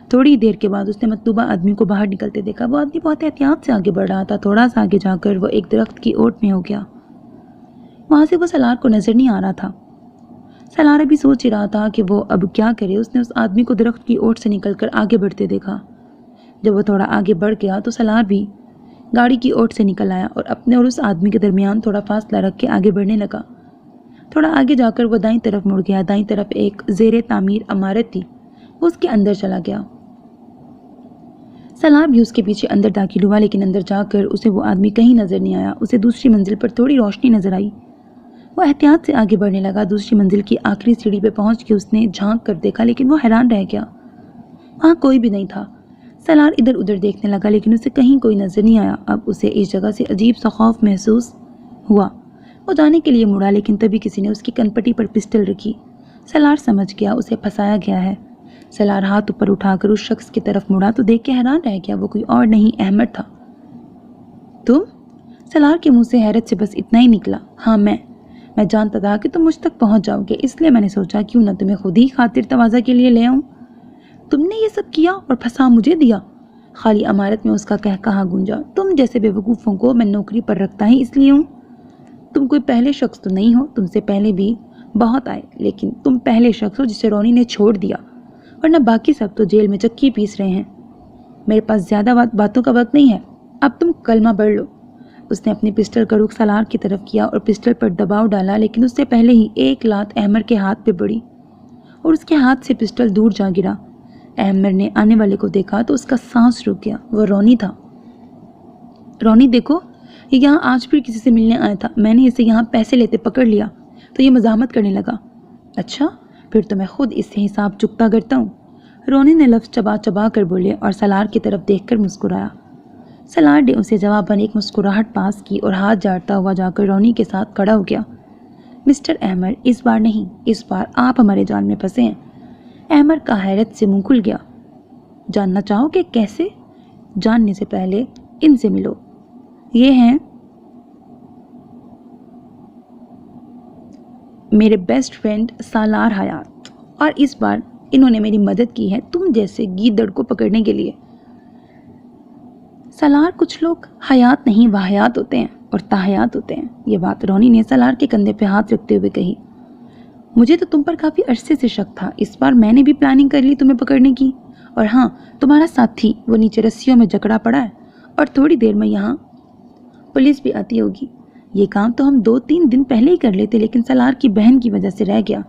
تھوڑی دیر کے بعد اس نے مطلوبہ آدمی کو باہر نکلتے دیکھا۔ وہ آدمی بہت احتیاط سے آگے بڑھ رہا تھا۔ تھوڑا سا آگے جا کر وہ ایک درخت کی اوٹ میں ہو گیا۔ وہاں سے وہ سالار کو نظر نہیں آ رہا تھا۔ سالار ابھی سوچ ہی رہا تھا کہ وہ اب کیا کرے۔ اس نے اس آدمی کو درخت کی اوٹ سے نکل کر آگے بڑھتے دیکھا۔ جب وہ تھوڑا آگے بڑھ گیا تو سالار بھی گاڑی کی اوٹ سے نکل آیا اور اپنے اور اس آدمی کے درمیان تھوڑا فاصلہ رکھ کے آگے بڑھنے لگا۔ تھوڑا آگے جا کر وہ دائیں طرف مڑ گیا۔ دائیں طرف ایک زیر تعمیر عمارت تھی۔ وہ اس کے اندر چلا گیا۔ سالار بھی اس کے پیچھے اندر داخل ہوا، لیکن اندر جا کر اسے وہ آدمی کہیں نظر نہیں آیا۔ اسے دوسری منزل پر تھوڑی روشنی نظر آئی۔ وہ احتیاط سے آگے بڑھنے لگا۔ دوسری منزل کی آخری سیڑھی پہ پہنچ کے اس نے جھانک کر دیکھا، لیکن وہ حیران رہ گیا۔ وہاں کوئی بھی نہیں تھا۔ سالار ادھر ادھر دیکھنے لگا، لیکن اسے کہیں کوئی نظر نہیں آیا۔ اب اسے اس جگہ سے عجیب سا خوف محسوس ہوا۔ وہ جانے کے لیے مڑا، لیکن تبھی کسی نے اس کی کنپٹی پر پسٹل رکھی۔ سالار سمجھ گیا اسے پھنسایا گیا ہے۔ سالار ہاتھ اوپر اٹھا کر اس شخص کی طرف مڑا تو دیکھ کے حیران رہ گیا۔ وہ کوئی اور نہیں، احمد تھا۔ تم؟ سالار کے منہ سے حیرت سے بس اتنا ہی نکلا۔ ہاں میں جانتا تھا کہ تم مجھ تک پہنچ جاؤ گے، اس لیے میں نے سوچا کیوں نہ تمہیں خود ہی خاطر تواضع کے لیے لے آؤں۔ تم نے یہ سب کیا اور پھنسا مجھے دیا؟ خالی عمارت میں اس کا کہا گونجا۔ تم جیسے بے وقوفوں کو میں نوکری پر رکھتا ہی اس لیے ہوں۔ تم کوئی پہلے شخص تو نہیں ہو، تم سے پہلے بھی بہت آئے، لیکن تم پہلے شخص ہو جسے رونی نے چھوڑ دیا، ورنہ باقی سب تو جیل میں چکی پیس رہے ہیں۔ میرے پاس زیادہ باتوں کا وقت نہیں ہے، اب تم کلمہ پڑھ لو۔ اس نے اپنی پسٹل کا رخ سالار کی طرف کیا اور پسٹل پر دباؤ ڈالا، لیکن اس سے پہلے ہی ایک لات احمر کے ہاتھ پہ پڑی اور اس کے ہاتھ سے پسٹل دور جا گرا۔ احمر نے آنے والے کو دیکھا تو اس کا سانس رک گیا۔ وہ رونی تھا۔ رونی دیکھو، یہ یہاں آج پھر کسی سے ملنے آیا تھا۔ میں نے اسے یہاں پیسے لیتے پکڑ لیا تو یہ مزاحمت کرنے لگا۔ اچھا، پھر تو میں خود اس سے حساب چکتا کرتا ہوں۔ رونی نے لفظ چبا چبا کر بولے اور سالار کی طرف دیکھ کر مسکرایا۔ سالار نے اسے جواباً ایک مسکراہٹ پاس کی اور ہاتھ جاڑتا ہوا جا کر رونی کے ساتھ کھڑا ہو گیا۔ مسٹر احمر، اس بار نہیں، اس بار آپ ہمارے جال میں پھنسے ہیں۔ احمر کا حیرت سے منہ کھل گیا۔ جاننا چاہو کہ کیسے؟ جاننے سے پہلے ان سے ملو۔ یہ ہیں میرے بیسٹ فرینڈ سالار حیات، اور اس بار انہوں نے میری مدد کی ہے تم جیسے گیدڑ کو پکڑنے کے لیے۔ سالار، کچھ لوگ حیات نہیں واحیات ہوتے ہیں اور تاحیات ہوتے ہیں۔ یہ بات رونی نے سالار کے کندھے پہ ہاتھ رکھتے ہوئے کہی۔ مجھے تو تم پر کافی عرصے سے شک تھا، اس بار میں نے بھی پلاننگ کر لی تمہیں پکڑنے کی۔ اور ہاں، تمہارا ساتھی وہ نیچے رسیوں میں جکڑا پڑا ہے اور تھوڑی دیر میں یہاں پولیس بھی آتی ہوگی۔ یہ کام تو ہم 2-3 دن پہلے ہی کر لیتے، لیکن سالار کی بہن کی وجہ سے رہ گیا۔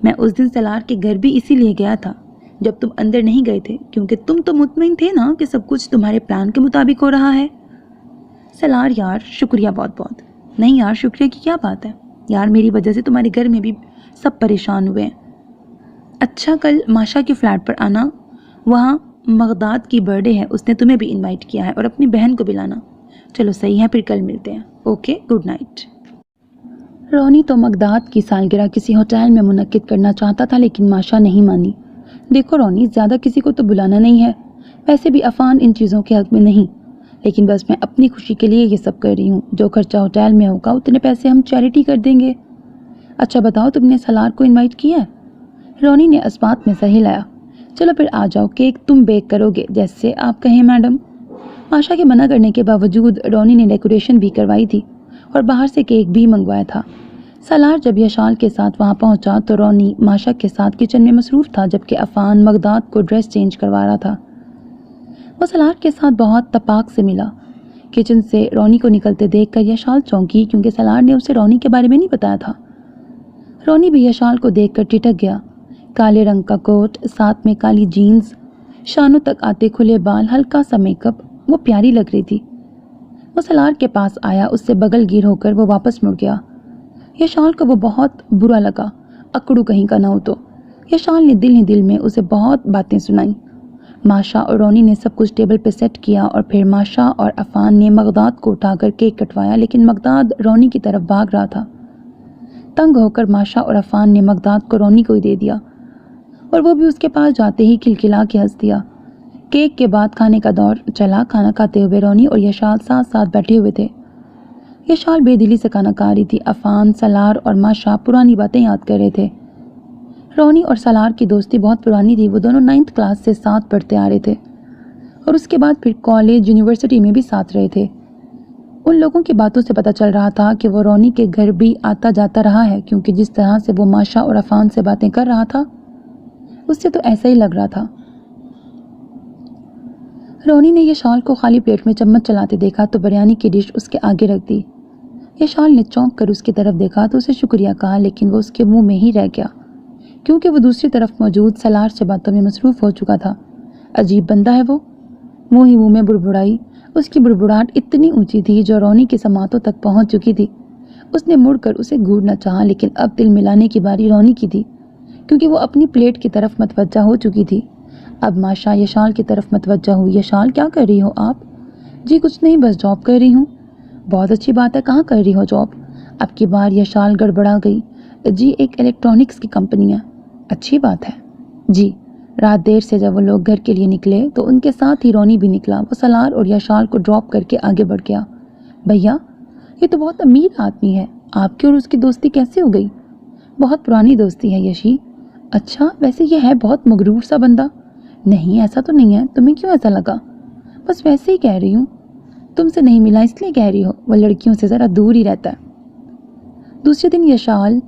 میں اس دن سالار کے گھر بھی اسی لیے گیا تھا جب تم اندر نہیں گئے تھے، کیونکہ تم تو مطمئن تھے نا کہ سب کچھ تمہارے پلان کے مطابق ہو رہا ہے۔ سالار، یار شکریہ بہت بہت۔ نہیں یار، شکریہ کی کیا بات ہے یار، میری وجہ سے تمہارے گھر میں بھی سب پریشان ہوئے ہیں۔ اچھا، کل ماشا کے فلیٹ پر آنا، وہاں مغداد کی برتھ ڈے ہے، اس نے تمہیں بھی انوائٹ کیا ہے، اور اپنی بہن کو بھی لانا۔ چلو صحیح ہے، پھر کل ملتے ہیں۔ Okay, good night. رونی تو مغداد کی سالگرہ کسی ہوٹل میں منعقد کرنا چاہتا تھا، لیکن ماشا نہیں مانی۔ دیکھو رونی، زیادہ کسی کو تو بلانا نہیں ہے، ویسے بھی عفان ان چیزوں کے حق میں نہیں، لیکن بس میں اپنی خوشی کے لیے یہ سب کر رہی ہوں۔ جو خرچہ ہوٹل میں ہوگا اتنے پیسے ہم چیریٹی کر دیں گے۔ اچھا بتاؤ، تم نے سالار کو انوائٹ کیا ہے؟ رونی نے اسبات میں سر ہلایا۔ چلو پھر آ جاؤ، کیک تم بیک کرو گے، جیسے آپ کہیں میڈم۔ ماشا کے منع کرنے کے باوجود رونی نے ڈیکوریشن بھی کروائی تھی اور باہر سے کیک بھی منگوایا تھا۔ سالار جب یشال کے ساتھ وہاں پہنچا تو رونی ماشا کے ساتھ کچن میں مصروف تھا، جبکہ عفان مغداد کو ڈریس چینج کروا رہا تھا۔ وہ سالار کے ساتھ بہت تپاک سے ملا۔ کچن سے رونی کو نکلتے دیکھ کر یشال چونکی کیونکہ سالار نے اسے رونی کے بارے میں نہیں بتایا تھا۔ رونی بھی یشال کو دیکھ کر ٹھٹک گیا۔ کالے رنگ کا کوٹ، ساتھ میں کالی جینز، شانوں تک آتے کھلے بال، ہلکا سا میک اپ، وہ پیاری لگ رہی تھی۔ وہ سالار کے پاس آیا، اس سے بغل گیر ہو کر وہ واپس مڑ گیا۔ یشال کو وہ بہت برا لگا، اکڑو کہیں کا نہ ہو تو۔ یشال نے دل ہی دل میں اسے بہت باتیں سنائیں۔ ماشا اور رونی نے سب کچھ ٹیبل پہ سیٹ کیا اور پھر ماشا اور عفان نے مغداد کو اٹھا کر کیک کٹوایا، لیکن مغداد رونی کی طرف بھاگ رہا تھا۔ تنگ ہو کر ماشا اور عفان نے مغداد کو رونی کو ہی دے دیا اور وہ بھی اس کے پاس جاتے ہی کھلکھلا کے ہنس دیا۔ کیک کے بعد کھانے کا دور چلا۔ کھانا کھاتے ہوئے رونی اور یشال ساتھ ساتھ بیٹھے ہوئے تھے۔ یشال بے دلی سے کھانا کھا رہی تھی۔ عفان، سالار اور ماشا پرانی باتیں یاد کر رہے تھے۔ رونی اور سالار کی دوستی بہت پرانی تھی، وہ دونوں 9th کلاس سے ساتھ پڑھتے آ رہے تھے اور اس کے بعد پھر کالج، یونیورسٹی میں بھی ساتھ رہے تھے۔ ان لوگوں کی باتوں سے پتہ چل رہا تھا کہ وہ رونی کے گھر بھی آتا جاتا رہا ہے، کیونکہ جس طرح سے وہ ماشا اور عفان سے باتیں کر رہا تھا اس سے تو ایسا ہی لگ رہا تھا۔ رونی نے یشال کو خالی پلیٹ میں چمچ چلاتے دیکھا تو بریانی کی ڈش اس کے آگے رکھ دی۔ یشال نے چونک کر اس کی طرف دیکھا تو اسے شکریہ کہا، لیکن وہ اس کے منہ میں ہی رہ گیا کیونکہ وہ دوسری طرف موجود سالار سے باتوں میں مصروف ہو چکا تھا۔ عجیب بندہ ہے وہ، منہ ہی منہ میں بڑبڑائی۔ اس کی بڑبڑاہٹ اتنی اونچی تھی جو رونی کے سماعتوں تک پہنچ چکی تھی۔ اس نے مڑ کر اسے گھورنا چاہا، لیکن اب دل ملانے کی باری رونی کی تھی کیونکہ وہ اپنی پلیٹ کی طرف متوجہ ہو چکی تھی۔ اب ماشا یشال کی طرف متوجہ ہوئی۔ یشال، کیا کر رہی ہو آپ؟ جی کچھ نہیں، بس جاب کر رہی ہوں۔ بہت اچھی بات ہے، کہاں کر رہی ہو جاب؟ اب کی بار یشال گڑبڑا گئی۔ جی ایک الیکٹرانکس کی کمپنی ہے۔ اچھی بات ہے۔ جی۔ رات دیر سے جب وہ لوگ گھر کے لیے نکلے تو ان کے ساتھ ہی رونی بھی نکلا۔ وہ سالار اور یشال کو ڈراپ کر کے آگے بڑھ گیا۔ بھیا، یہ تو بہت امیر آدمی ہے، آپ کی اور اس کی دوستی کیسے ہو گئی؟ بہت پرانی دوستی ہے یشی۔ اچھا، ویسے یہ ہے بہت مغرور سا بندہ۔ نہیں ایسا تو نہیں ہے، تمہیں کیوں ایسا لگا؟ بس ویسے ہی کہہ رہی ہوں، تم سے نہیں ملا اس لیے کہہ رہی ہو، وہ لڑکیوں سے ذرا دور ہی رہتا ہے۔ دوسرے دن یشال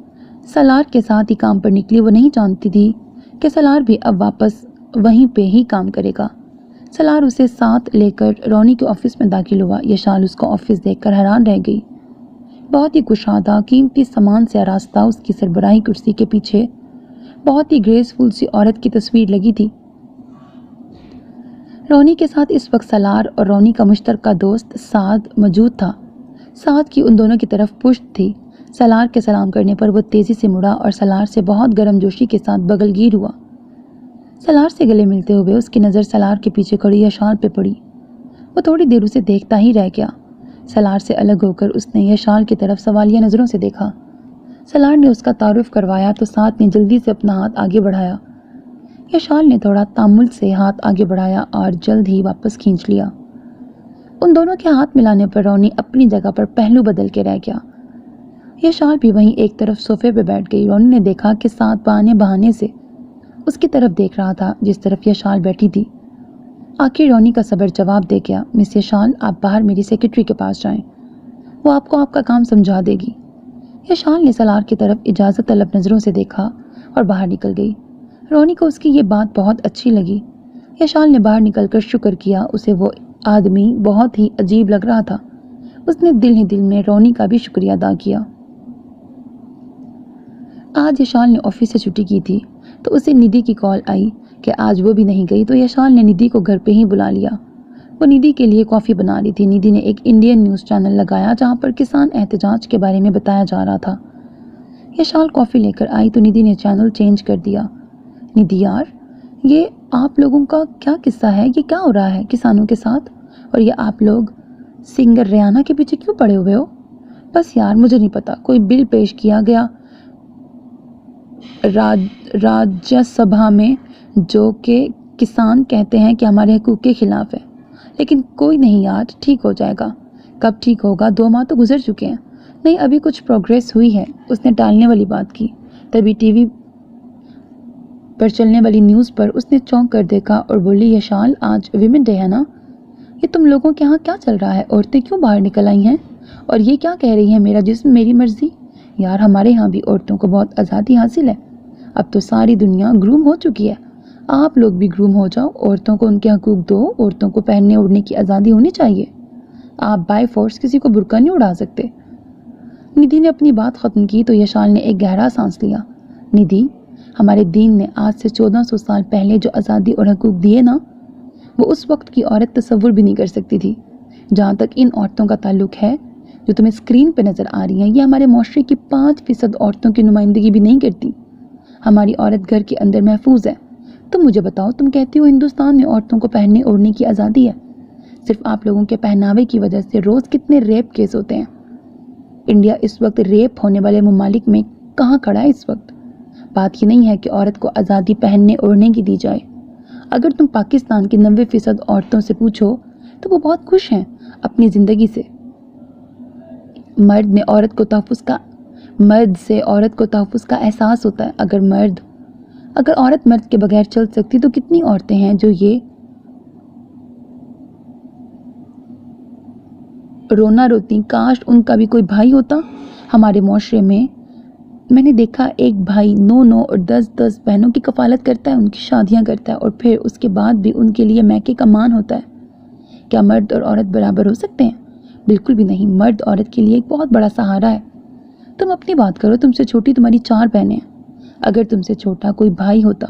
سالار کے ساتھ ہی کام پر نکلی۔ وہ نہیں جانتی تھی کہ سالار بھی اب واپس وہیں پہ ہی کام کرے گا۔ سالار اسے ساتھ لے کر رونی کے آفس میں داخل ہوا۔ یشال اس کا آفس دیکھ کر حیران رہ گئی۔ بہت ہی کشادہ، قیمتی سامان سے آراستہ اس کی سربراہی کرسی کے پیچھے بہت ہی گریسفل سی عورت کی تصویر لگی تھی۔ رونی کے ساتھ اس وقت سالار اور رونی کا مشترکہ دوست سعد موجود تھا۔ سعد کی ان دونوں کی طرف پشت تھی۔ سالار کے سلام کرنے پر وہ تیزی سے مڑا اور سالار سے بہت گرم جوشی کے ساتھ بغل گیر ہوا۔ سالار سے گلے ملتے ہوئے اس کی نظر سالار کے پیچھے کھڑی یشال پہ پڑی۔ وہ تھوڑی دیر اسے دیکھتا ہی رہ گیا۔ سالار سے الگ ہو کر اس نے یشال کی طرف سوالیہ نظروں سے دیکھا۔ سالار نے اس کا تعارف کروایا تو سعد نے جلدی سے اپنا ہاتھ آگے بڑھایا۔ یشال نے تھوڑا تامل سے ہاتھ آگے بڑھایا اور جلد ہی واپس کھینچ لیا۔ ان دونوں کے ہاتھ ملانے پر رونی اپنی جگہ پر پہلو بدل کے رہ گیا۔ یشال بھی وہیں ایک طرف صوفے پہ بیٹھ گئی۔ رونی نے دیکھا کہ سعد بہانے بہانے سے اس کی طرف دیکھ رہا تھا جس طرف یشال بیٹھی تھی۔ آخر رونی کا صبر جواب دے گیا۔ مس یشال، آپ باہر میری سیکرٹری کے پاس جائیں، وہ آپ کو آپ کا کام سمجھا دے گی۔ یشال نے سالار کی طرف اجازت طلب نظروں سے دیکھا اور باہر نکل گئی۔ رونی کو اس کی یہ بات بہت اچھی لگی۔ یشال نے باہر نکل کر شکر کیا۔ اسے وہ آدمی بہت ہی عجیب لگ رہا تھا۔ اس نے دل ہی دل میں رونی کا بھی شکریہ ادا کیا۔ آج یشال نے آفس سے چھٹی کی تھی تو اسے ندی کی کال آئی کہ آج وہ بھی نہیں گئی، تو یشال نے ندی کو گھر پہ ہی بلا لیا۔ وہ ندی کے لیے کافی بنا رہی تھی۔ ندی نے ایک انڈین نیوز چینل لگایا جہاں پر کسان احتجاج کے بارے میں بتایا جا رہا تھا۔ یشال کافی لے کر آئی تو ندی نے چینل چینج کر دیا۔ ندی یار، یہ آپ لوگوں کا کیا قصہ ہے؟ یہ کیا ہو رہا ہے کسانوں کے ساتھ؟ اور یہ آپ لوگ سنگر ریانا کے پیچھے کیوں پڑے ہوئے ہو؟ بس یار مجھے نہیں پتا، کوئی بل پیش کیا گیا راجیہ سبھا میں جو کہ کسان کہتے ہیں کہ ہمارے حقوق کے خلاف ہے، لیکن کوئی نہیں یار، ٹھیک ہو جائے گا۔ کب ٹھیک ہوگا؟ 2 ماہ تو گزر چکے ہیں۔ نہیں ابھی کچھ پروگریس ہوئی ہے، اس نے ٹالنے والی بات کی۔ تبھی ٹی وی پر چلنے والی نیوز پر اس نے چونک کر دیکھا اور بولی، یشال آج ویمن ڈے ہے نا؟ یہ تم لوگوں کے ہاں کیا چل رہا ہے؟ عورتیں کیوں باہر نکل آئی ہیں اور یہ کیا کہہ رہی ہیں میرا جسم میری مرضی؟ یار ہمارے ہاں بھی عورتوں کو بہت آزادی حاصل ہے، اب تو ساری دنیا گروم ہو چکی ہے، آپ لوگ بھی گروم ہو جاؤ، عورتوں کو ان کے حقوق دو، عورتوں کو پہننے اوڑھنے کی آزادی ہونی چاہیے۔ آپ بائی فورس کسی کو برقع نہیں اڑا سکتے۔ ندھی نے اپنی بات ختم کی تو یشال نے ایک گہرا سانس لیا۔ ندھی، ہمارے دین نے آج سے 1400 سال پہلے جو آزادی اور حقوق دیے نا، وہ اس وقت کی عورت تصور بھی نہیں کر سکتی تھی۔ جہاں تک ان عورتوں کا تعلق ہے جو تمہیں اسکرین پہ نظر آ رہی ہیں، یہ ہمارے معاشرے کی 5% عورتوں کی نمائندگی بھی نہیں کرتی۔ ہماری عورت گھر کے اندر محفوظ ہے۔ تم مجھے بتاؤ، تم کہتی ہو ہندوستان میں عورتوں کو پہننے اوڑھنے کی آزادی ہے، صرف آپ لوگوں کے پہناوے کی وجہ سے روز کتنے ریپ کیس ہوتے ہیں۔ انڈیا اس وقت ریپ ہونے والے ممالک میں کہاں کھڑا ہے اس وقت؟ بات یہ نہیں ہے کہ عورت کو آزادی پہننے اوڑھنے کی دی جائے۔ اگر تم پاکستان کی 90% عورتوں سے پوچھو تو وہ بہت خوش ہیں اپنی زندگی سے۔ مرد سے عورت کو تحفظ کا احساس ہوتا ہے۔ اگر عورت مرد کے بغیر چل سکتی تو کتنی عورتیں ہیں جو یہ رونا روتی کاش ان کا بھی کوئی بھائی ہوتا۔ ہمارے معاشرے میں نے دیکھا ایک بھائی 9 اور 10 بہنوں کی کفالت کرتا ہے، ان کی شادیاں کرتا ہے اور پھر اس کے بعد بھی ان کے لیے میکے کا مان ہوتا ہے۔ کیا مرد اور عورت برابر ہو سکتے ہیں؟ بالکل بھی نہیں۔ مرد عورت کے لیے ایک بہت بڑا سہارا ہے۔ تم اپنی بات کرو، تم سے چھوٹی تمہاری 4 بہنیں ہیں۔ اگر تم سے چھوٹا کوئی بھائی ہوتا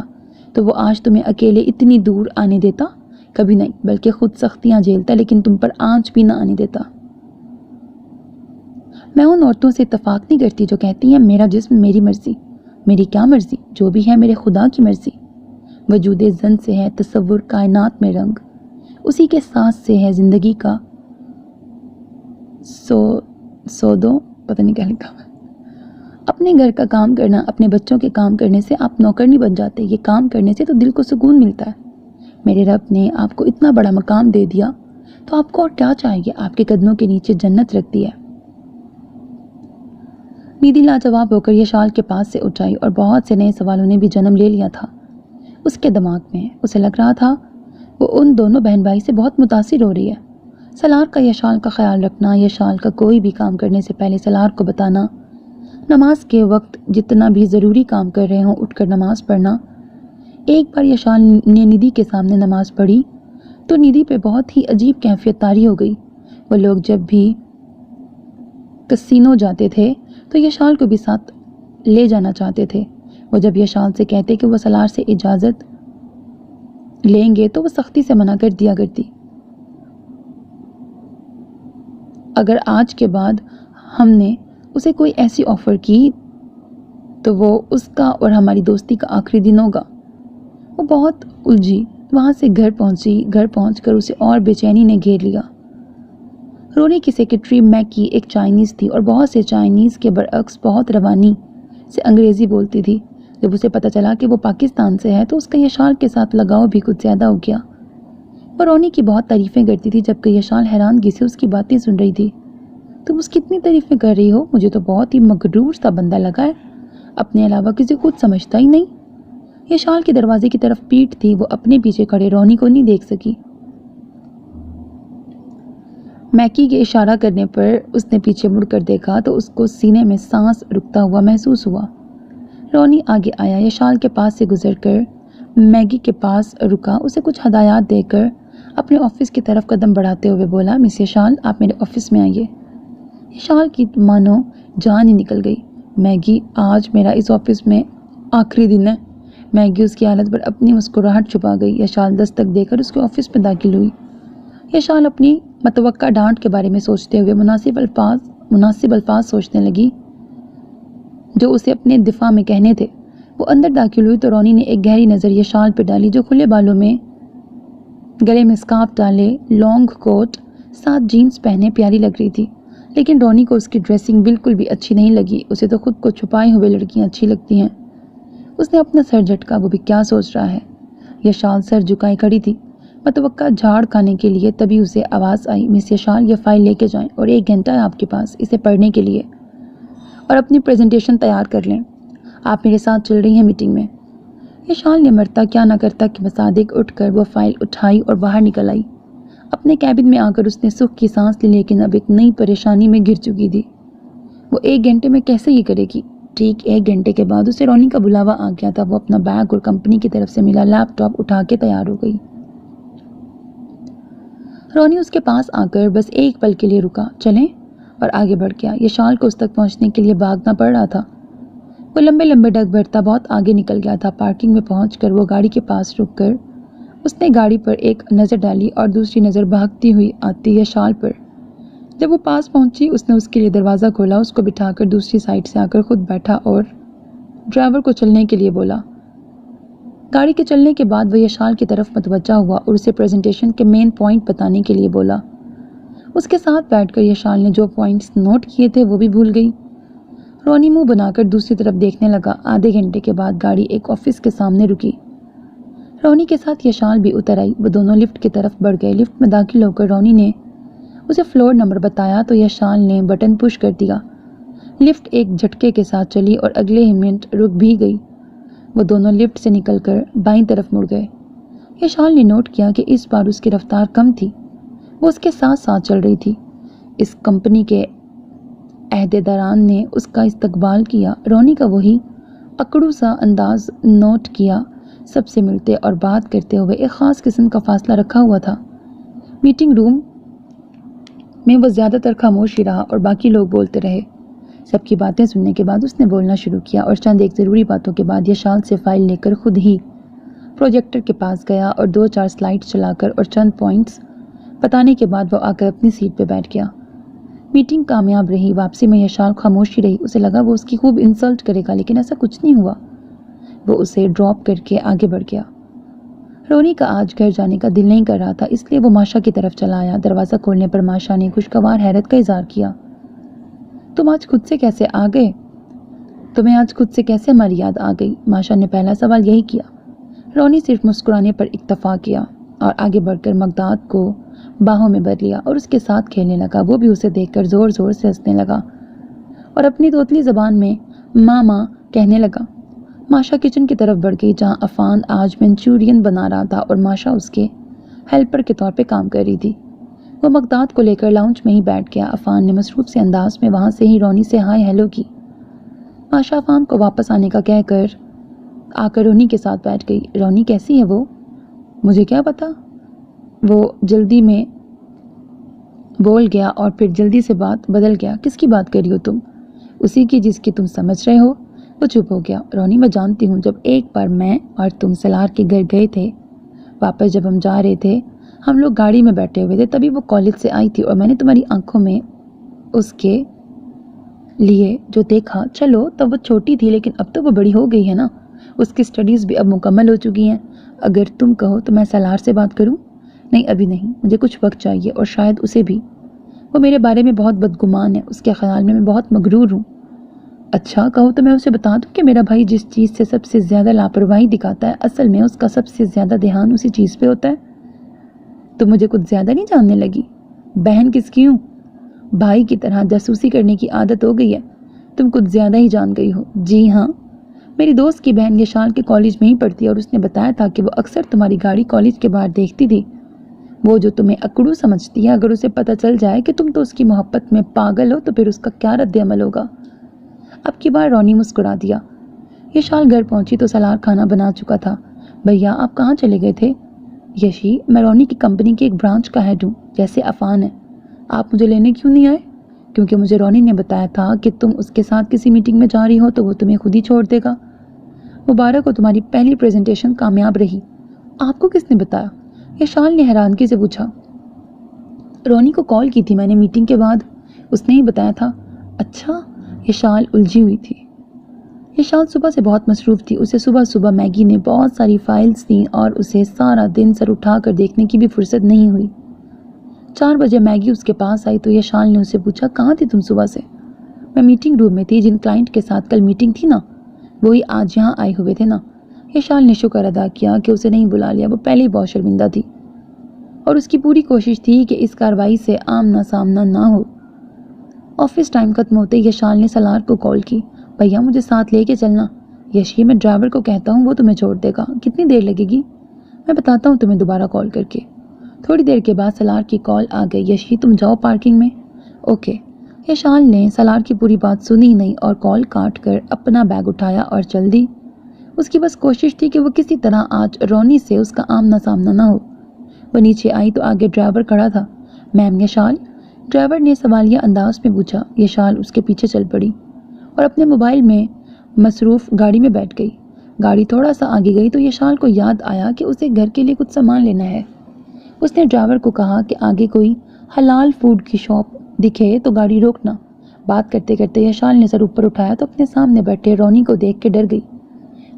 تو وہ آج تمہیں اکیلے اتنی دور آنے دیتا؟ کبھی نہیں، بلکہ خود سختیاں جھیلتا، لیکن تم پر آنچ بھی نہ آنے دیتا۔ میں ان عورتوں سے اتفاق نہیں کرتی جو کہتی ہیں میرا جسم میری مرضی۔ میری کیا مرضی؟ جو بھی ہے میرے خدا کی مرضی۔ وجود زن سے ہے تصور کائنات میں رنگ، اسی کے سانس سے ہے زندگی کا سودو، پتہ نہیں کیا لکھا ہے۔ اپنے گھر کا کام کرنا، اپنے بچوں کے کام کرنے سے آپ نوکر نہیں بن جاتے، یہ کام کرنے سے تو دل کو سکون ملتا ہے۔ میرے رب نے آپ کو اتنا بڑا مقام دے دیا تو آپ کو اور کیا چاہیے؟ آپ کے قدموں کے نیچے جنت رکھ دی ہے۔ ندھی لاجواب ہو کر یشال کے پاس سے اٹھ آئی اور بہت سے نئے سوالوں نے بھی جنم لے لیا تھا اس کے دماغ میں۔ اسے لگ رہا تھا وہ ان دونوں بہن بھائی سے بہت متاثر ہو رہی ہے۔ سالار کا یشال کا خیال رکھنا، یشال کا کوئی بھی کام کرنے سے پہلے سالار کو بتانا، نماز کے وقت جتنا بھی ضروری کام کر رہے ہوں اٹھ کر نماز پڑھنا۔ ایک بار یشال نے ندھی کے سامنے نماز پڑھی تو ندھی پہ بہت ہی عجیب کیفیت طاری ہو گئی۔ وہ لوگ جب بھی کسینو جاتے تھے تو یشال کو بھی ساتھ لے جانا چاہتے تھے۔ وہ جب یشال سے کہتے کہ وہ سالار سے اجازت لیں گے تو وہ سختی سے منع کر دیا کرتی۔ اگر آج کے بعد ہم نے اسے کوئی ایسی آفر کی تو وہ اس کا اور ہماری دوستی کا آخری دن ہوگا۔ وہ بہت الجھی، وہاں سے گھر پہنچ کر اسے اور بے چینی نے گھیر لیا۔ رونی کی سیکرٹری میکی ایک چائنیز تھی اور بہت سے چائنیز کے برعکس بہت روانی سے انگریزی بولتی تھی۔ جب اسے پتہ چلا کہ وہ پاکستان سے ہے تو اس کا یشال کے ساتھ لگاؤ بھی کچھ زیادہ ہو گیا۔ وہ رونی کی بہت تعریفیں کرتی تھی جبکہ یشال حیرانگی سے اس کی باتیں سن رہی تھی۔ تم اس کی اتنی تعریفیں کر رہی ہو؟ مجھے تو بہت ہی مغرور سا بندہ لگا ہے، اپنے علاوہ کسی کو کچھ سمجھتا ہی نہیں۔ یشال کے دروازے کی طرف پیٹھ تھی، وہ اپنے پیچھے کھڑے رونی کو نہیں دیکھ سکی۔ میکی کے اشارہ کرنے پر اس نے پیچھے مڑ کر دیکھا تو اس کو سینے میں سانس رکتا ہوا محسوس ہوا۔ رونی آگے آیا، یشال کے پاس سے گزر کر میگی کے پاس رکا، اسے کچھ ہدایات دے کر اپنے آفس کی طرف قدم بڑھاتے ہوئے بولا، مس یشال آپ میرے آفس میں آئیے۔ یشال کی مانو جان ہی نکل گئی۔ میگی، آج میرا اس آفس میں آخری دن ہے۔ میگی اس کی حالت پر اپنی مسکراہٹ چھپا گئی۔ یشال دستک دے کر اس کے آفس میں داخل ہوئی۔ یشال اپنی متوقع ڈانٹ کے بارے میں سوچتے ہوئے مناسب الفاظ سوچنے لگی جو اسے اپنے دفاع میں کہنے تھے۔ وہ اندر داخل ہوئی تو رونی نے ایک گہری نظر یشال پہ ڈالی جو کھلے بالوں میں، گلے میں اسکارف ڈالے، لانگ کوٹ، ساتھ جینز پہنے پیاری لگ رہی تھی۔ لیکن رونی کو اس کی ڈریسنگ بالکل بھی اچھی نہیں لگی۔ اسے تو خود کو چھپائے ہوئے لڑکیاں اچھی لگتی ہیں۔ اس نے اپنا سر جھٹکا، وہ بھی کیا سوچ رہا ہے۔ یشال سر جھکائے کھڑی تھی متوقع جھاڑ کھانے کے لیے، تبھی اسے آواز آئی، مس یشال یہ فائل لے کے جائیں اور 1 گھنٹہ ہے آپ کے پاس اسے پڑھنے کے لیے اور اپنی پریزنٹیشن تیار کر لیں۔ آپ میرے ساتھ چل رہی ہیں میٹنگ میں۔ یشال نے مرتا کیا نہ کرتا کہ مصادق اٹھ کر وہ فائل اٹھائی اور باہر نکل آئی۔ اپنے کیبن میں آ کر اس نے سکھ کی سانس لی، لیکن اب ایک نئی پریشانی میں گر چکی تھی۔ وہ 1 گھنٹے میں کیسے یہ کرے گی؟ ٹھیک 1 گھنٹے کے بعد اسے رونی کا بلاوا آ گیا تھا۔ وہ اپنا بیگ اور کمپنی کی طرف سے ملا لیپ ٹاپ اٹھا کے تیار ہو گئی۔ رونی اس کے پاس آ کر بس ایک پل کے لیے رکا، چلیں، اور آگے بڑھ گیا۔ یشال کو اس تک پہنچنے کے لیے بھاگنا پڑ رہا تھا۔ وہ لمبے لمبے ڈگ بھرتا بہت آگے نکل گیا تھا۔ پارکنگ میں پہنچ کر وہ گاڑی کے پاس رک کر اس نے گاڑی پر ایک نظر ڈالی اور دوسری نظر بھاگتی ہوئی آتی یشال پر۔ جب وہ پاس پہنچی اس نے اس کے لیے دروازہ کھولا، اس کو بٹھا کر دوسری سائڈ سے آ کر خود بیٹھا اور ڈرائیور کو چلنے کے لیے بولا۔ گاڑی کے چلنے کے بعد وہ یشال کی طرف متوجہ ہوا اور اسے پریزنٹیشن کے مین پوائنٹ بتانے کے لیے بولا۔ اس کے ساتھ بیٹھ کر یشال نے جو پوائنٹس نوٹ کیے تھے وہ بھی بھول گئی۔ رونی منہ بنا کر دوسری طرف دیکھنے لگا۔ آدھے گھنٹے کے بعد گاڑی ایک آفس کے سامنے رکی۔ رونی کے ساتھ یشال بھی اتر آئی۔ وہ دونوں لفٹ کی طرف بڑھ گئے۔ لفٹ میں داخل ہو کر رونی نے اسے فلور نمبر بتایا تو یشال نے بٹن پش کر دیا۔ لفٹ ایک جھٹکے کے ساتھ چلی اور اگلے ہی منٹ رک بھی گئی۔ وہ دونوں لفٹ سے نکل کر بائیں طرف مڑ گئے۔ یشال نے نوٹ کیا کہ اس بار اس کی رفتار کم تھی۔ وہ اس کے ساتھ ساتھ چل رہی تھی۔ اس کمپنی کے عہدیداران نے اس کا استقبال کیا۔ رونی کا وہی اکڑو سا انداز نوٹ کیا۔ سب سے ملتے اور بات کرتے ہوئے ایک خاص قسم کا فاصلہ رکھا ہوا تھا۔ میٹنگ روم میں وہ زیادہ تر خاموش ہی رہا اور باقی لوگ بولتے رہے۔ سب کی باتیں سننے کے بعد اس نے بولنا شروع کیا اور چند ایک ضروری باتوں کے بعد یشال سے فائل لے کر خود ہی پروجیکٹر کے پاس گیا اور 2-4 سلائیڈ چلا کر اور چند پوائنٹس بتانے کے بعد وہ آ کر اپنی سیٹ پہ بیٹھ گیا۔ میٹنگ کامیاب رہی۔ واپسی میں یشال خاموش ہی رہی۔ اسے لگا وہ اس کی خوب انسلٹ کرے گا لیکن ایسا کچھ نہیں ہوا۔ وہ اسے ڈراپ کر کے آگے بڑھ گیا۔ رونی کا آج گھر جانے کا دل نہیں کر رہا تھا، اس لیے وہ ماشا کی طرف چلا آیا۔ دروازہ کھولنے پر ماشا نے خوشگوار حیرت کا اظہار کیا۔ تم آج خود سے کیسے آ گئے؟ تمہیں آج خود سے کیسے ہماری یاد آ گئی؟ ماشا نے پہلا سوال یہی کیا۔ رونی صرف مسکرانے پر اکتفا کیا اور آگے بڑھ کر مقداد کو باہوں میں بھر لیا اور اس کے ساتھ کھیلنے لگا۔ وہ بھی اسے دیکھ کر زور زور سے ہنسنے لگا اور اپنی توتلی زبان میں ماں ماں کہنے لگا۔ ماشا کچن کی طرف بڑھ گئی جہاں عفان آج منچورین بنا رہا تھا اور ماشا اس کے ہیلپر کے طور پہ کام کر رہی تھی۔ وہ مقداد کو لے کر لاؤنج میں ہی بیٹھ گیا۔ عفان نے مصروف سے انداز میں وہاں سے ہی رونی سے ہائے ہیلو کی۔ ماشا عفان کو واپس آنے کا کہہ کر آ کر رونی کے ساتھ بیٹھ گئی۔ رونی کیسی ہے وہ؟ مجھے کیا پتا، وہ جلدی میں بول گیا اور پھر جلدی سے بات بدل گیا۔ کس کی بات کر رہی ہو تم؟ اسی کی جس کی تم سمجھ رہے ہو۔ وہ چپ ہو گیا۔ رونی میں جانتی ہوں، جب ایک بار میں اور تم سلار کے گھر گئے تھے، واپس جب ہم جا رہے تھے ہم لوگ گاڑی میں بیٹھے ہوئے تھے، تبھی وہ کالج سے آئی تھی اور میں نے تمہاری آنکھوں میں اس کے لیے جو دیکھا، چلو تب وہ چھوٹی تھی لیکن اب تو وہ بڑی ہو گئی ہے نا، اس کی اسٹڈیز بھی اب مکمل ہو چکی ہیں۔ اگر تم کہو تو میں سلار سے بات کروں؟ نہیں ابھی نہیں، مجھے کچھ وقت چاہیے اور شاید اسے بھی۔ وہ میرے بارے میں بہت بدگمان ہے، اس کے خیال میں بہت مغرور ہوں۔ اچھا کہو تو میں اسے بتا دوں کہ میرا بھائی جس چیز سے سب سے زیادہ لاپرواہی دکھاتا ہے اصل میں اس کا سب سے زیادہ دھیان اسی چیز پہ ہوتا ہے۔ تم مجھے کچھ زیادہ نہیں جاننے لگی؟ بہن کس کی ہوں؟ بھائی کی طرح جاسوسی کرنے کی عادت ہو گئی ہے، تم کچھ زیادہ ہی جان گئی ہو۔ جی ہاں، میری دوست کی بہن یشال کے کالج میں ہی پڑھتی ہے اور اس نے بتایا تھا کہ وہ اکثر تمہاری گاڑی کالج کے باہر دیکھتی تھی۔ وہ جو تمہیں اکڑو سمجھتی ہے، اگر اسے پتہ چل جائے کہ تم تو اس کی محبت میں پاگل ہو تو پھر اس کا کیا رد عمل ہوگا؟ اب کی بار رونی مسکرا دیا۔ یشال گھر پہنچی تو سلار کھانا بنا چکا تھا۔ بھیا آپ کہاں چلے گئے تھے؟ یشی، میں رونی کی کمپنی کی ایک برانچ کا ہیڈ ہوں، جیسے عفان ہے۔ آپ مجھے لینے کیوں نہیں آئے؟ کیونکہ مجھے رونی نے بتایا تھا کہ تم اس کے ساتھ کسی میٹنگ میں جا رہی ہو تو وہ تمہیں خود ہی چھوڑ دے گا۔ مبارک ہو، تمہاری پہلی پریزنٹیشن کامیاب رہی۔ آپ کو کس نے بتایا؟ یشال نے حیرانگی سے پوچھا۔ رونی کو کال کی تھی میں نے میٹنگ کے بعد، اس نے ہی بتایا تھا۔ اچھا، یشال الجھی ہوئی تھی۔ یشال صبح سے بہت مصروف تھی۔ اسے صبح صبح میگی نے بہت ساری فائلز دیں اور اسے سارا دن سر اٹھا کر دیکھنے کی بھی فرصت نہیں ہوئی۔ 4 بجے میگی اس کے پاس آئی تو یشال نے اسے پوچھا، کہاں تھی تم صبح سے؟ میں میٹنگ روم میں تھی، جن کلائنٹ کے ساتھ کل میٹنگ تھی نا، وہی آج یہاں آئے ہوئے تھے نا۔ یشال نے شکر ادا کیا کہ اسے نہیں بلا لیا، وہ پہلے ہی بہت شرمندہ تھی اور اس کی پوری کوشش تھی کہ اس کارروائی سے آمنا سامنا نہ ہو۔ آفس ٹائم ختم ہوتے ہی یشال نے سلار کو کال کی۔ بھیا مجھے ساتھ لے کے چلنا۔ یشی، میں ڈرائیور کو کہتا ہوں وہ تمہیں چھوڑ دے گا۔ کتنی دیر لگے گی؟ میں بتاتا ہوں تمہیں دوبارہ کال کر کے۔ تھوڑی دیر کے بعد سلار کی کال آ گئی۔ یشی تم جاؤ پارکنگ میں۔ اوکے۔ یشال نے سلار کی پوری بات سنی نہیں اور کال کاٹ کر اپنا بیگ اٹھایا اور چل دی۔ اس کی بس کوشش تھی کہ وہ کسی طرح آج رونی سے اس کا آمنا سامنا نہ ہو۔ وہ نیچے آئی تو آگے ڈرائیور کھڑا تھا۔ میم یہ شال؟ ڈرائیور نے سوالیہ انداز میں پوچھا۔ یہ شال اس کے پیچھے چل پڑی اور اپنے موبائل میں مصروف گاڑی میں بیٹھ گئی۔ گاڑی تھوڑا سا آگے گئی تو یہ شال کو یاد آیا کہ اسے گھر کے لیے کچھ سامان لینا ہے۔ اس نے ڈرائیور کو کہا کہ آگے کوئی حلال فوڈ کی شاپ دکھے تو گاڑی روکنا۔ بات کرتے کرتے یہ شال نے سر اوپر اٹھایا تو اپنے سامنے بیٹھے رونی کو دیکھ کے ڈر گئی۔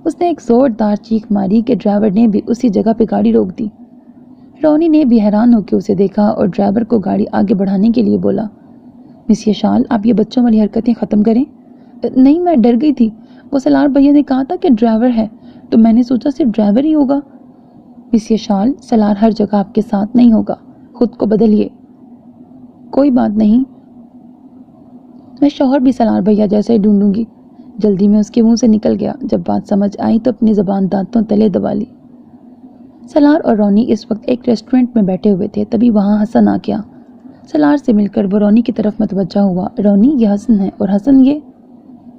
اس نے ایک زوردار چیخ ماری کہ ڈرائیور نے بھی اسی جگہ پہ گاڑی روک دی۔ رونی نے بھی حیران ہو کے اسے دیکھا اور ڈرائیور کو گاڑی آگے بڑھانے کے لیے بولا، مس یہ شال آپ یہ بچوں والی حرکتیں ختم کریں۔ نہیں میں ڈر گئی تھی، وہ سلار بھیا نے کہا تھا کہ ڈرائیور ہے تو میں نے سوچا صرف ڈرائیور ہی ہوگا۔ مس یہ شال سلار ہر جگہ آپ کے ساتھ نہیں ہوگا، خود کو بدلیے۔ کوئی بات نہیں، میں شوہر بھی سلار بھیا جیسا ہی ڈھونڈوں گی۔ جلدی میں اس کے منہ سے نکل گیا۔ جب بات سمجھ آئی تو اپنی زبان دانتوں تلے دبا لی۔ سلار اور رونی اس وقت ایک ریسٹورنٹ میں بیٹھے ہوئے تھے، تبھی وہاں حسن آ گیا۔ سلار سے مل کر وہ رونی کی طرف متوجہ ہوا۔ رونی یہ حسن ہے اور حسن یہ؟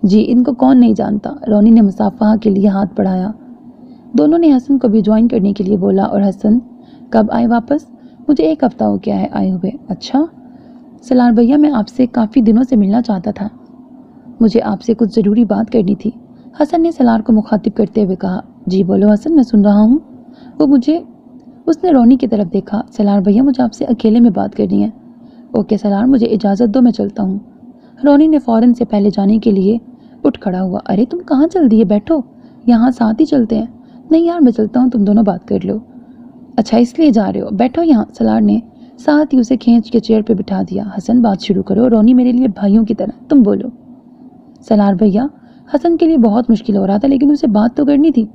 جی ان کو کون نہیں جانتا۔ رونی نے مصافحہ کے لیے ہاتھ بڑھایا۔ دونوں نے حسن کو بھی جوائن کرنے کے لیے بولا اور حسن کب آئے واپس؟ مجھے 1 ہفتہ ہو گیا ہے آئے ہوئے۔ اچھا سلار بھیا میں آپ سے کافی دنوں سے ملنا چاہتا تھا، مجھے آپ سے کچھ ضروری بات کرنی تھی۔ حسن نے سلار کو مخاطب کرتے ہوئے کہا۔ جی بولو حسن میں سن رہا ہوں۔ اس نے رونی کی طرف دیکھا۔ سلار بھیا مجھے آپ سے اکیلے میں بات کرنی ہے۔ اوکے سلار مجھے اجازت دو میں چلتا ہوں۔ رونی نے فوراً سے پہلے جانے کے لیے اٹھ کھڑا ہوا۔ ارے تم کہاں چل دیے، بیٹھو یہاں ساتھ ہی چلتے ہیں۔ نہیں یار میں چلتا ہوں، تم دونوں بات کر لو۔ اچھا اس لیے جا رہے ہو، بیٹھو یہاں۔ سلار نے ساتھ ہی اسے کھینچ کے چیئر پہ بٹھا دیا۔ حسن بات شروع کرو، رونی میرے لیے بھائیوں کی طرح، تم بولو۔ سلار بھیا حسن کے لیے بہت مشکل ہو رہا تھا لیکن اسے بات تو کرنی تھی۔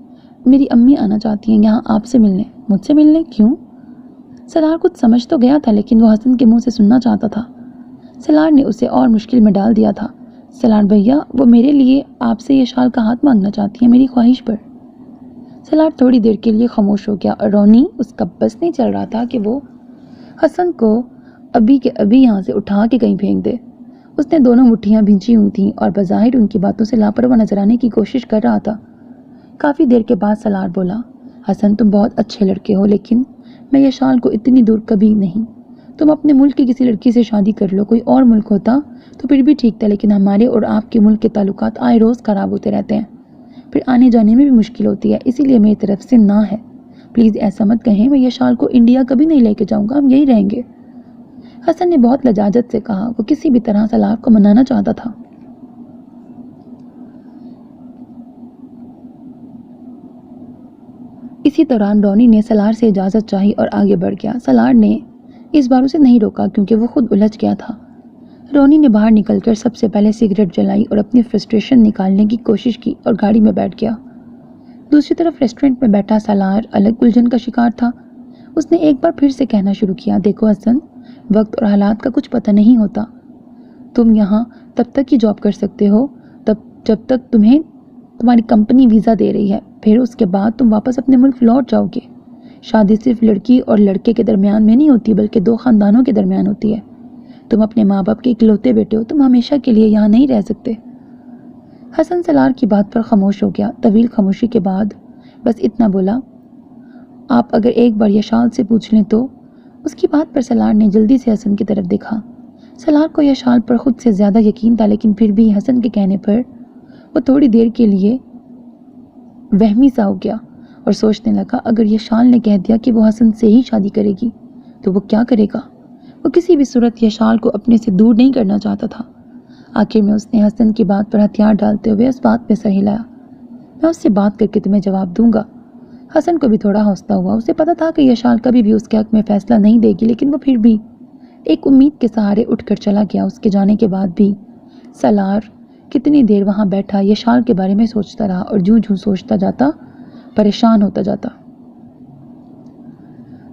میری امی آنا چاہتی ہیں یہاں آپ سے ملنے۔ مجھ سے ملنے؟ کیوں؟ سلار کچھ سمجھ تو گیا تھا لیکن وہ حسن کے منہ سے سننا چاہتا تھا۔ سلار نے اسے اور مشکل میں ڈال دیا تھا۔ سلار بھیا وہ میرے لیے آپ سے یہ شال کا ہاتھ مانگنا چاہتی ہیں میری خواہش پر۔ سلار تھوڑی دیر کے لیے خاموش ہو گیا اور رونی اس کا بس نہیں چل رہا تھا کہ وہ حسن کو ابھی کے ابھی یہاں سے اٹھا کے کہیں پھینک دے۔ اس نے دونوں مٹھیاں بھینچی ہوئی تھیں اور بظاہر ان کی باتوں سے لاپرواہ نظر آنے کی کوشش کر رہا تھا۔ کافی دیر کے بعد سلار بولا، حسن تم بہت اچھے لڑکے ہو لیکن میں یہ شال کو اتنی دور کبھی نہیں۔ تم اپنے ملک کی کسی لڑکی سے شادی کر لو، کوئی اور ملک ہوتا تو پھر بھی ٹھیک تھا لیکن ہمارے اور آپ کے ملک کے تعلقات آئے روز خراب ہوتے رہتے ہیں، پھر آنے جانے میں بھی مشکل ہوتی ہے، اسی لیے میری طرف سے نہ ہے۔ پلیز ایسا مت کہیں، میں یہ شال کو انڈیا کبھی نہیں لے کے جاؤں گا، ہم یہی رہیں گے۔ حسن نے بہت لجاجت سے کہا۔ وہ کسی بھی طرح سلار کو منانا چاہتا تھا۔ اسی دوران رونی نے سلار سے اجازت چاہی اور آگے بڑھ گیا۔ سلار نے اس بار اسے نہیں روکا کیونکہ وہ خود الجھ گیا تھا۔ رونی نے باہر نکل کر سب سے پہلے سگریٹ جلائی اور اپنی فرسٹریشن نکالنے کی کوشش کی اور گاڑی میں بیٹھ گیا۔ دوسری طرف ریسٹورنٹ میں بیٹھا سلار الگ الجھن کا شکار تھا۔ اس نے ایک بار پھر سے کہنا شروع کیا، دیکھو حسن وقت اور حالات کا کچھ پتہ نہیں ہوتا۔ تم یہاں تب تک ہی جاب کر سکتے ہو جب تک تمہیں تمہاری کمپنی ویزا دے رہی ہے، پھر اس کے بعد تم واپس اپنے ملک لوٹ جاؤ گے۔ شادی صرف لڑکی اور لڑکے کے درمیان میں نہیں ہوتی بلکہ 2 خاندانوں کے درمیان ہوتی ہے۔ تم اپنے ماں باپ کے اکلوتے بیٹے ہو، تم ہمیشہ کے لیے یہاں نہیں رہ سکتے۔ حسن سلار کی بات پر خاموش ہو گیا۔ طویل خاموشی کے بعد بس اتنا بولا، آپ اگر ایک بار یہ شال سے پوچھ لیں تو۔ اس کی بات پر سلار نے جلدی سے حسن کی طرف دیکھا۔ سلار کو یہ شال پر خود سے زیادہ یقین تھا لیکن پھر بھی حسن کے کہنے پر وہ تھوڑی دیر کے لیے وہمی سا ہو گیا اور سوچنے لگا اگر یہ شال نے کہہ دیا کہ وہ حسن سے ہی شادی کرے گی تو وہ کیا کرے گا۔ وہ کسی بھی صورت یہ شال کو اپنے سے دور نہیں کرنا چاہتا تھا۔ آخر میں اس نے حسن کی بات پر ہتھیار ڈالتے ہوئے اس بات پہ سر ہلایا، میں اس سے بات کر کے تمہیں جواب دوں گا۔ حسن کو بھی تھوڑا حوصلہ ہوا۔ اسے پتا تھا کہ یہ شال کبھی بھی اس کے حق میں فیصلہ نہیں دے گی لیکن وہ پھر بھی ایک امید کے سہارے اٹھ کر چلا گیا۔ اس کے جانے کے بعد بھی سلار کتنی دیر وہاں بیٹھا یہ شال کے بارے میں سوچتا رہا اور جوں سوچتا جاتا پریشان ہوتا جاتا۔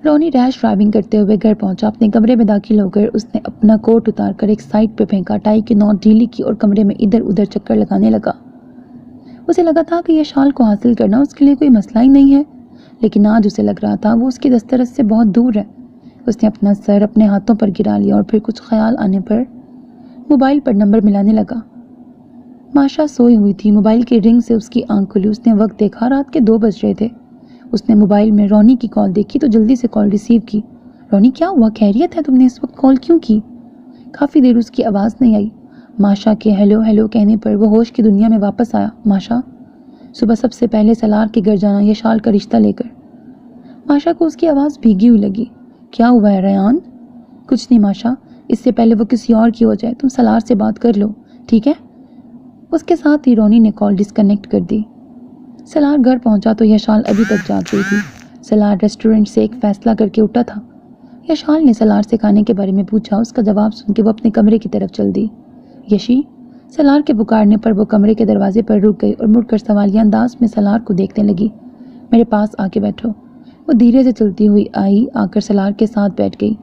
رونی ریش ڈرائیونگ کرتے ہوئے گھر پہنچا۔ اپنے کمرے میں داخل ہو کر اس نے اپنا کوٹ اتار کر ایک سائڈ پہ پھینکا، ٹائی کی نوٹ ڈھیلی کی اور کمرے میں ادھر ادھر چکر لگانے لگا۔ اسے لگا تھا کہ یہ شال کو حاصل کرنا اس کے لیے کوئی مسئلہ ہی نہیں ہے لیکن آج اسے لگ رہا تھا وہ اس کی دسترس سے بہت دور ہے۔ اس نے اپنا سر اپنے ہاتھوں پر گرا لیا اور پھر کچھ خیال آنے پر موبائل پر نمبر ملانے لگا۔ ماشا سوئی ہوئی تھی، موبائل کی رنگ سے اس کی آنکھ کھلی۔ اس نے وقت دیکھا، رات کے 2 بج رہے تھے۔ اس نے موبائل میں رونی کی کال دیکھی تو جلدی سے کال ریسیو کی۔ رونی کیا ہوا، خیریت ہے، تم نے اس وقت کال کیوں کی؟ کافی دیر اس کی آواز نہیں آئی۔ ماشا کے ہیلو ہیلو کہنے پر وہ ہوش کی دنیا میں واپس آیا۔ ماشا، صبح سب سے پہلے سلار کے گھر جانا یشال کا رشتہ لے کر۔ ماشا کو اس کی آواز بھیگی ہوئی لگی۔ کیا ہوا ہے ریان؟ کچھ نہیں ماشا، اس سے پہلے وہ کسی اور کی ہو جائے تم سلار سے بات کر لو، ٹھیک ہے؟ اس کے ساتھ ہی رونی نے کال ڈسکنیکٹ کر دی۔ سلار گھر پہنچا تو یشال ابھی تک جاگ رہی تھی۔ سلار ریسٹورنٹ سے ایک فیصلہ کر کے اٹھا تھا۔ یشال نے سلار سے کھانے کے بارے میں پوچھا۔ اس کا جواب سن کے وہ اپنے کمرے کی طرف چل دی۔ یشی، سلار کے پکارنے پر وہ کمرے کے دروازے پر رک گئی اور مڑ کر سوالیہ انداز میں سلار کو دیکھنے لگی۔ میرے پاس آ کے بیٹھو۔ وہ دھیرے سے چلتی ہوئی آ کر سلار کے ساتھ بیٹھ گئی۔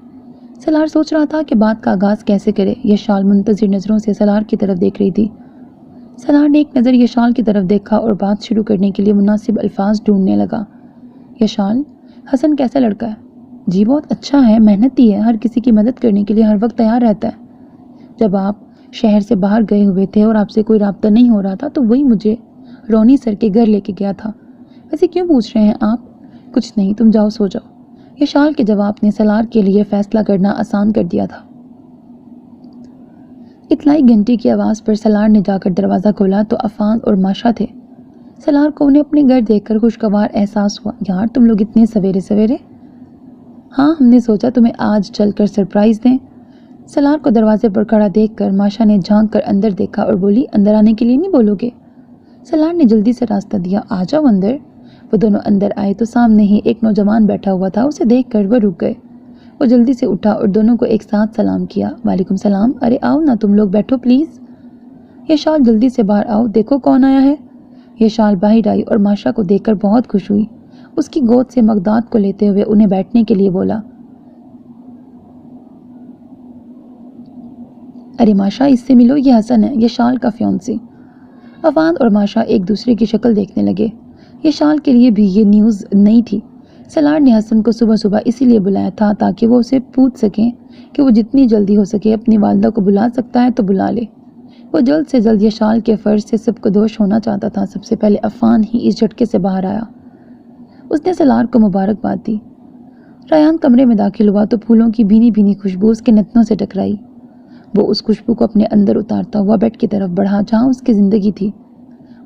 سلار سوچ رہا تھا کہ بات کا آغاز کیسے کرے۔ یشال منتظر نظروں سے سلار کی طرف دیکھ رہی تھی۔ سلار نے ایک نظر یشال کی طرف دیکھا اور بات شروع کرنے کے لیے مناسب الفاظ ڈھونڈنے لگا۔ یشال، حسن کیسا لڑکا ہے؟ جی بہت اچھا ہے، محنتی ہے، ہر کسی کی مدد کرنے کے لیے ہر وقت تیار رہتا ہے۔ جب آپ شہر سے باہر گئے ہوئے تھے اور آپ سے کوئی رابطہ نہیں ہو رہا تھا تو وہی مجھے رونی سر کے گھر لے کے گیا تھا۔ ویسے کیوں پوچھ رہے ہیں آپ؟ کچھ نہیں، تم جاؤ سو جاؤ۔ یشال کے جواب نے سلار کے لیے فیصلہ کرنا آسان کر دیا تھا۔ اطلاعی گھنٹی کی آواز پر سلار نے جا کر دروازہ کھولا تو عفان اور ماشا تھے۔ سلار کو انہیں اپنے گھر دیکھ کر خوشگوار احساس ہوا۔ یار تم لوگ اتنے سویرے سویرے؟ ہاں، ہم نے سوچا تمہیں آج چل کر سرپرائز دیں۔ سلار کو دروازے پر کھڑا دیکھ کر ماشا نے جھانک کر اندر دیکھا اور بولی، اندر آنے کے لیے نہیں بولو گے؟ سلار نے جلدی سے راستہ دیا، آ جاؤ اندر۔ وہ دونوں اندر آئے تو سامنے ہی ایک نوجوان بیٹھا ہوا تھا۔ اسے دیکھ کر وہ رک گئے۔ وہ جلدی سے اٹھا اور دونوں کو ایک ساتھ سلام کیا۔ وعلیکم السلام، ارے آؤ نا تم لوگ، بیٹھو پلیز۔ یشال جلدی سے باہر آؤ، دیکھو کون آیا ہے۔ یشال باہر آئی اور ماشا کو دیکھ کر بہت خوش ہوئی۔ اس کی گود سے مقداد کو لیتے ہوئے انہیں بیٹھنے کے لیے بولا۔ ارے ماشا، اس سے ملو، یہ حسن ہے، یشال کا فیونسی۔ عفان اور ماشا ایک دوسرے کی شکل دیکھنے لگے۔ یشال کے لیے بھی یہ نیوز نئی تھی۔ سلار نے حسن کو صبح صبح اسی لیے بلایا تھا تاکہ وہ اسے پوچھ سکیں کہ وہ جتنی جلدی ہو سکے اپنی والدہ کو بلا سکتا ہے تو بلا لے۔ وہ جلد سے جلد یشال کے فرض سے سب کو دوش ہونا چاہتا تھا۔ سب سے پہلے عفان ہی اس جھٹکے سے باہر آیا۔ اس نے سلار کو مبارکباد دی۔ ریان کمرے میں داخل ہوا تو پھولوں کی بھینی بھینی خوشبو اس کے نتنوں سے ٹکرائی۔ وہ اس خوشبو کو اپنے اندر اتارتا ہوا بیڈ کی طرف بڑھا جہاں اس کی زندگی تھی۔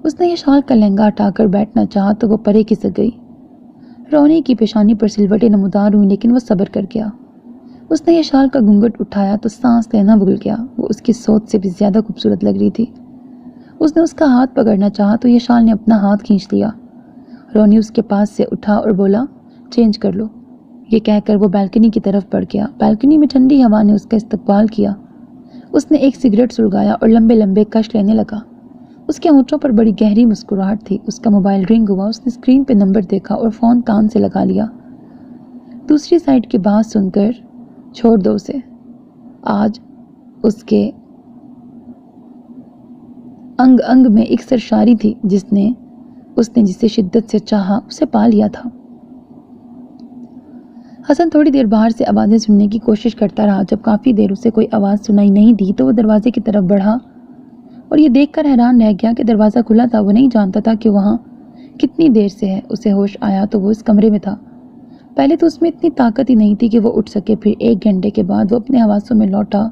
اس نے یشال کا لہنگا ہٹا کر بیٹھنا چاہا تو وہ پرے کھسک گئی۔ رونی کی پیشانی پر سلوٹیں نمودار ہوئی لیکن وہ صبر کر گیا۔ اس نے یشال کا گھونگھٹ اٹھایا تو سانس لینا بھول گیا۔ وہ اس کی سوچ سے بھی زیادہ خوبصورت لگ رہی تھی۔ اس نے اس کا ہاتھ پکڑنا چاہا تو یشال نے اپنا ہاتھ کھینچ لیا۔ رونی اس کے پاس سے اٹھا اور بولا، چینج کر لو۔ یہ کہہ کر وہ بالکنی کی طرف بڑھ گیا۔ بالکنی میں ٹھنڈی ہوا نے اس کا استقبال کیا۔ اس نے ایک سگریٹ سلگایا اور لمبے لمبے کش لینے لگا۔ اس کے ہونٹوں پر بڑی گہری مسکراہٹ تھی۔ اس کا موبائل رنگ ہوا۔ اس نے اسکرین پہ نمبر دیکھا اور فون کان سے لگا لیا۔ دوسری سائیڈ کی بات سن کر چھوڑ دو اسے۔ آج اس کے انگ انگ میں ایک سرشاری تھی اس نے جسے شدت سے چاہا اسے پا لیا تھا۔ حسن تھوڑی دیر باہر سے آوازیں سننے کی کوشش کرتا رہا۔ جب کافی دیر اسے کوئی آواز سنائی نہیں دی تو وہ دروازے کی طرف بڑھا اور یہ دیکھ کر حیران رہ گیا کہ دروازہ کھلا تھا۔ وہ نہیں جانتا تھا کہ وہاں کتنی دیر سے ہے۔ اسے ہوش آیا تو وہ اس کمرے میں تھا۔ پہلے تو اس میں اتنی طاقت ہی نہیں تھی کہ وہ اٹھ سکے۔ پھر 1 گھنٹے کے بعد وہ اپنے حواسوں میں لوٹا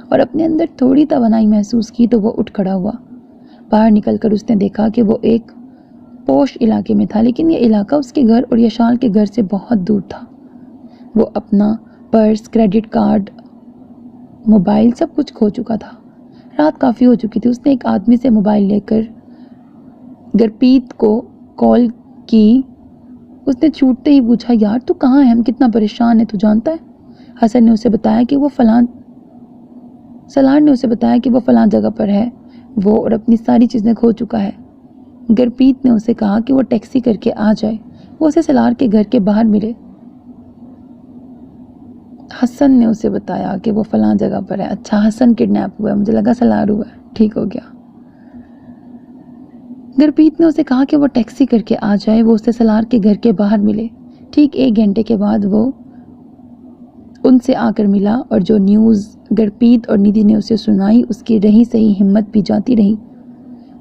اور اپنے اندر تھوڑی توانائی محسوس کی تو وہ اٹھ کھڑا ہوا۔ باہر نکل کر اس نے دیکھا کہ وہ ایک پوش علاقے میں تھا لیکن یہ علاقہ اس کے گھر اور یشال کے گھر سے بہت دور تھا۔ وہ اپنا پرس، کریڈٹ کارڈ، موبائل سب کچھ کھو چکا تھا۔ رات کافی ہو چکی تھی۔ اس نے ایک آدمی سے موبائل لے کر گرپریت کو کال کی۔ اس نے چھوٹتے ہی پوچھا، یار تو کہاں ہے؟ ہم کتنا پریشان ہیں، تو جانتا ہے؟ حسن نے اسے بتایا کہ سلار نے اسے بتایا کہ وہ فلاں جگہ پر ہے وہ اور اپنی ساری چیزیں کھو چکا ہے۔ گرپریت نے اسے کہا کہ وہ ٹیکسی کر کے آ جائے، وہ اسے سلار کے گھر کے باہر ملے۔ حسن نے اسے بتایا کہ وہ فلاں جگہ پر ہے۔ اچھا، حسن کڈنیپ ہوا ہے، مجھے لگا سلار ہوا ہے، ٹھیک ہو گیا۔ گرپریت نے اسے کہا کہ وہ ٹیکسی کر کے آ جائے، وہ اسے سلار کے گھر کے باہر ملے۔ ٹھیک 1 گھنٹے کے بعد وہ ان سے آ کر ملا اور جو نیوز گرپریت اور ندھی نے اسے سنائی اس کی رہی سہی ہمت بھی جاتی رہی۔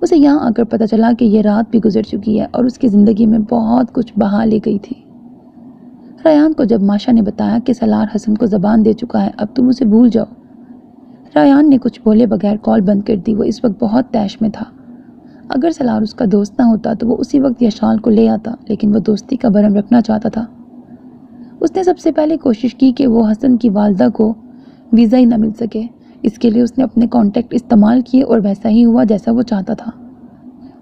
اسے یہاں آ کر پتہ چلا کہ یہ رات بھی گزر چکی ہے اور اس کی زندگی میں بہت کچھ بہا لے گئی تھی۔ ریان کو جب ماشا نے بتایا کہ سالار حسن کو زبان دے چکا ہے، اب تم اسے بھول جاؤ، ریان نے کچھ بولے بغیر کال بند کر دی۔ وہ اس وقت بہت طیش میں تھا۔ اگر سالار اس کا دوست نہ ہوتا تو وہ اسی وقت یشال کو لے آتا، لیکن وہ دوستی کا بھرم رکھنا چاہتا تھا۔ اس نے سب سے پہلے کوشش کی کہ وہ حسن کی والدہ کو ویزا ہی نہ مل سکے۔ اس کے لیے اس نے اپنے کانٹیکٹ استعمال کیے اور ویسا ہی ہوا جیسا وہ چاہتا تھا۔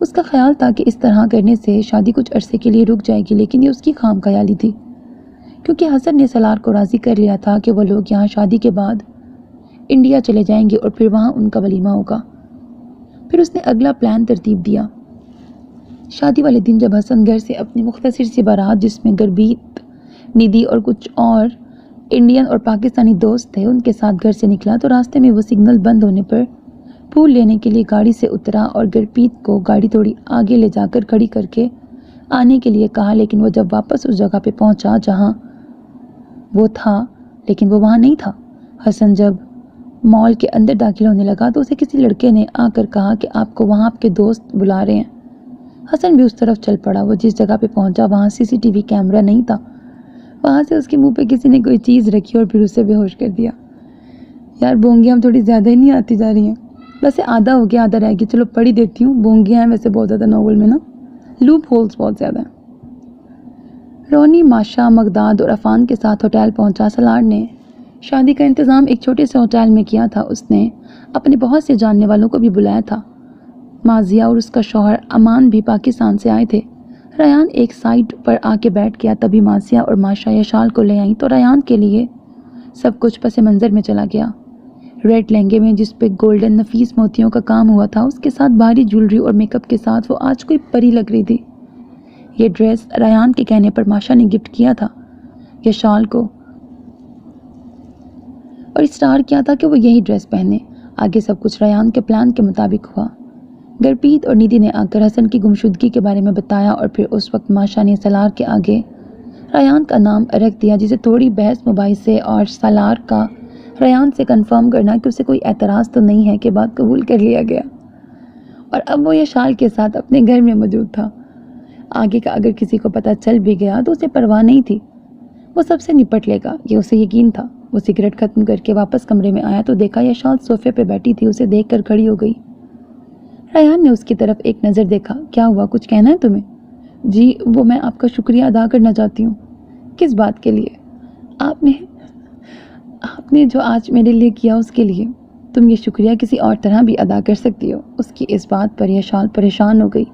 اس کا خیال تھا کہ اس طرح کرنے سے شادی کچھ عرصے کے لیے رک جائے گی، لیکن یہ اس کی خام خیالی تھی، کیونکہ حسن نے سالار کو راضی کر لیا تھا کہ وہ لوگ یہاں شادی کے بعد انڈیا چلے جائیں گے اور پھر وہاں ان کا ولیمہ ہوگا۔ پھر اس نے اگلا پلان ترتیب دیا۔ شادی والے دن جب حسن گھر سے اپنی مختصر سی بارات، جس میں گربیت، ندی اور کچھ اور انڈین اور پاکستانی دوست تھے، ان کے ساتھ گھر سے نکلا تو راستے میں وہ سگنل بند ہونے پر پھول لینے کے لیے گاڑی سے اترا اور گربیت کو گاڑی تھوڑی آگے لے جا کر کھڑی کر کے آنے کے لیے کہا، لیکن وہ جب واپس اس جگہ پہ پہنچا جہاں وہ تھا، لیکن وہ وہاں نہیں تھا۔ حسن جب مال کے اندر داخل ہونے لگا تو اسے کسی لڑکے نے آ کر کہا کہ آپ کو وہاں آپ کے دوست بلا رہے ہیں۔ حسن بھی اس طرف چل پڑا۔ وہ جس جگہ پہ پہنچا وہاں CCTV کیمرہ نہیں تھا۔ وہاں سے اس کے منہ پہ کسی نے کوئی چیز رکھی اور پھر اسے بے ہوش کر دیا۔ یار بونگیاں تھوڑی زیادہ ہی نہیں آتی جا رہی ہیں۔ ویسے آدھا ہو گیا، آدھا رہ گیا، چلو پڑھ ہی دیتی ہوں۔ بونگیاں ہیں ویسے بہت زیادہ ناول میں نا، لوپ ہولز بہت زیادہ ہیں۔ رونی، ماشا، مغداد اور عفان کے ساتھ ہوٹل پہنچا۔ سالار نے شادی کا انتظام ایک چھوٹے سے ہوٹل میں کیا تھا۔ اس نے اپنے بہت سے جاننے والوں کو بھی بلایا تھا۔ مازیہ اور اس کا شوہر امان بھی پاکستان سے آئے تھے۔ ریان ایک سائٹ پر آ کے بیٹھ گیا۔ تبھی مازیہ اور ماشا یشال کو لے آئیں تو ریان کے لیے سب کچھ پس منظر میں چلا گیا۔ ریڈ لہنگے میں جس پہ گولڈن نفیس موتیوں کا کام ہوا تھا، اس کے ساتھ بھاری جولری اور میک اپ کے ساتھ وہ آج کوئی پری لگ رہی تھی۔ یہ ڈریس ریان کے کہنے پر ماشا نے گفٹ کیا تھا یشال کو اور اسٹار کیا تھا کہ وہ یہی ڈریس پہنے۔ آگے سب کچھ ریان کے پلان کے مطابق ہوا۔ گرپیت اور ندی نے آ کر حسن کی گمشدگی کے بارے میں بتایا اور پھر اس وقت ماشا نے سالار کے آگے ریان کا نام رکھ دیا، جسے تھوڑی بحث مباحثے اور سالار کا ریان سے کنفرم کرنا کہ اسے کوئی اعتراض تو نہیں ہے کہ بات قبول کر لیا گیا اور اب وہ یشال کے ساتھ اپنے گھر میں موجود تھا۔ آگے کا اگر کسی کو پتہ چل بھی گیا تو اسے پرواہ نہیں تھی، وہ سب سے نپٹ لے گا، یہ اسے یقین تھا۔ وہ سگریٹ ختم کر کے واپس کمرے میں آیا تو دیکھا یشال صوفے پہ بیٹھی تھی۔ اسے دیکھ کر کھڑی ہو گئی۔ ریان نے اس کی طرف ایک نظر دیکھا۔ کیا ہوا، کچھ کہنا ہے تمہیں؟ جی، وہ میں آپ کا شکریہ ادا کرنا چاہتی ہوں۔ کس بات کے لیے؟ آپ نے جو آج میرے لیے کیا اس کے لیے۔ تم یہ شکریہ کسی اور طرح بھی ادا کر سکتی ہو۔ اس کی اس بات پر یشال پریشان ہو گئی۔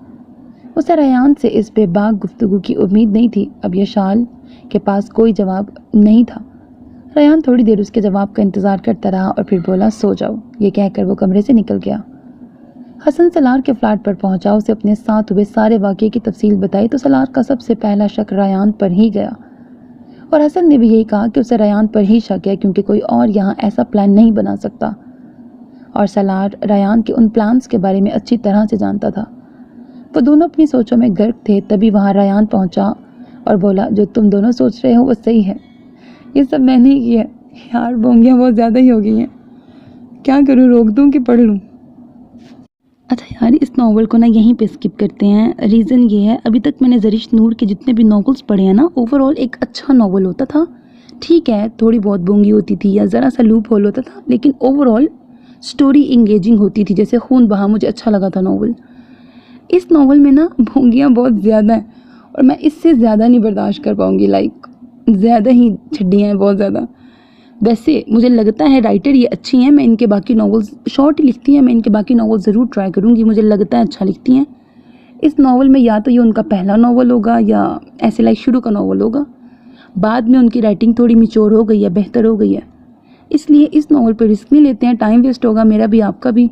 اسے ریان سے اس بے باک گفتگو کی امید نہیں تھی۔ اب یشال کے پاس کوئی جواب نہیں تھا۔ ریان تھوڑی دیر اس کے جواب کا انتظار کرتا رہا اور پھر بولا، سو جاؤ۔ یہ کہہ کر وہ کمرے سے نکل گیا۔ حسن سالار کے فلیٹ پر پہنچا۔ اسے اپنے ساتھ ہوئے سارے واقعے کی تفصیل بتائی تو سالار کا سب سے پہلا شک ریان پر ہی گیا اور حسن نے بھی یہی کہا کہ اسے ریان پر ہی شک ہے، کیونکہ کوئی اور یہاں ایسا پلان نہیں بنا سکتا اور سالار ریان کے ان پلانز کے بارے میں اچھی طرح سے جانتا تھا۔ وہ دونوں اپنی سوچوں میں غرق تھے۔ تبھی وہاں ریان پہنچا اور بولا، جو تم دونوں سوچ رہے ہو وہ صحیح ہے، یہ سب میں نے کیا ہے۔ یار بونگیاں بہت زیادہ ہی ہو گئی ہیں، کیا کروں، روک دوں کہ پڑھ لوں؟ اچھا یار، اس ناول کو نا یہیں پہ اسکپ کرتے ہیں۔ ریزن یہ ہے، ابھی تک میں نے زرش نور کے جتنے بھی ناولز پڑھے ہیں نا، اوور آل ایک اچھا ناول ہوتا تھا۔ ٹھیک ہے، تھوڑی بہت بونگی ہوتی تھی یا ذرا سا لوپ ہول ہوتا تھا، لیکن اوور آل سٹوری انگیجنگ ہوتی تھی۔ جیسے خون بہا مجھے اچھا لگا تھا ناول۔ اس ناول میں نا بونگیاں بہت زیادہ ہیں اور میں اس سے زیادہ نہیں برداشت کر پاؤں گی، لائک زیادہ ہی چھڈیاں ہیں بہت زیادہ۔ ویسے مجھے لگتا ہے رائٹر یہ اچھی ہیں، میں ان کے باقی ناولز شارٹ ہی لکھتی ہیں، میں ان کے باقی ناول ضرور ٹرائی کروں گی، مجھے لگتا ہے اچھا لکھتی ہیں۔ اس ناول میں یا تو یہ ان کا پہلا ناول ہوگا یا ایسے لائک شروع کا ناول ہوگا، بعد میں ان کی رائٹنگ تھوڑی میچور ہو گئی ہے، بہتر ہو گئی ہے، اس لیے اس ناول پہ رسک نہیں لیتے ہیں، ٹائم ویسٹ ہوگا میرا بھی آپ کا بھی۔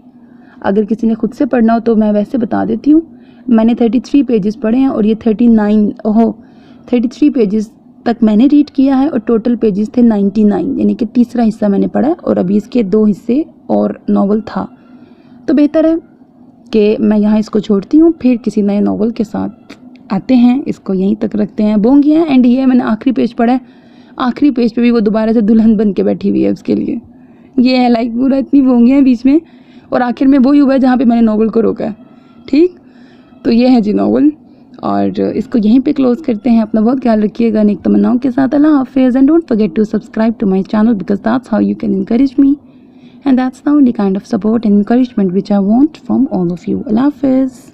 اگر کسی نے خود سے پڑھنا ہو تو میں ویسے بتا دیتی ہوں، میں نے 33 پیجز پڑھے ہیں اور یہ 33 پیجز تک میں نے ریڈ کیا ہے اور ٹوٹل پیجز تھے 99، یعنی کہ تیسرا حصہ میں نے پڑھا ہے اور ابھی اس کے 2 حصے اور ناول تھا، تو بہتر ہے کہ میں یہاں اس کو چھوڑتی ہوں، پھر کسی نئے ناول کے ساتھ آتے ہیں، اس کو یہیں تک رکھتے ہیں۔ بونگیاں اینڈ یہ میں نے آخری پیج پڑھا ہے، آخری پیج پہ بھی وہ دوبارہ سے دلہن بن کے بیٹھی ہوئی ہے، اس کے لیے یہ ہے لائک پورا اتنی بونگیاں ہیں بیچ میں اور آخر میں وہی ہوا ہے جہاں پہ میں نے ناول کو روکا ہے، ٹھیک، تو یہ ہے جی ناول، اور اس کو یہیں پہ کلوز کرتے ہیں. اپنا بہت خیال رکھیے گا نیک تمناؤں کے ساتھ. اللہ حافظ. And don't forget to subscribe to my channel because that's how you can encourage me. And that's the only kind of support and encouragement which I want from all of you. Allah Hafiz.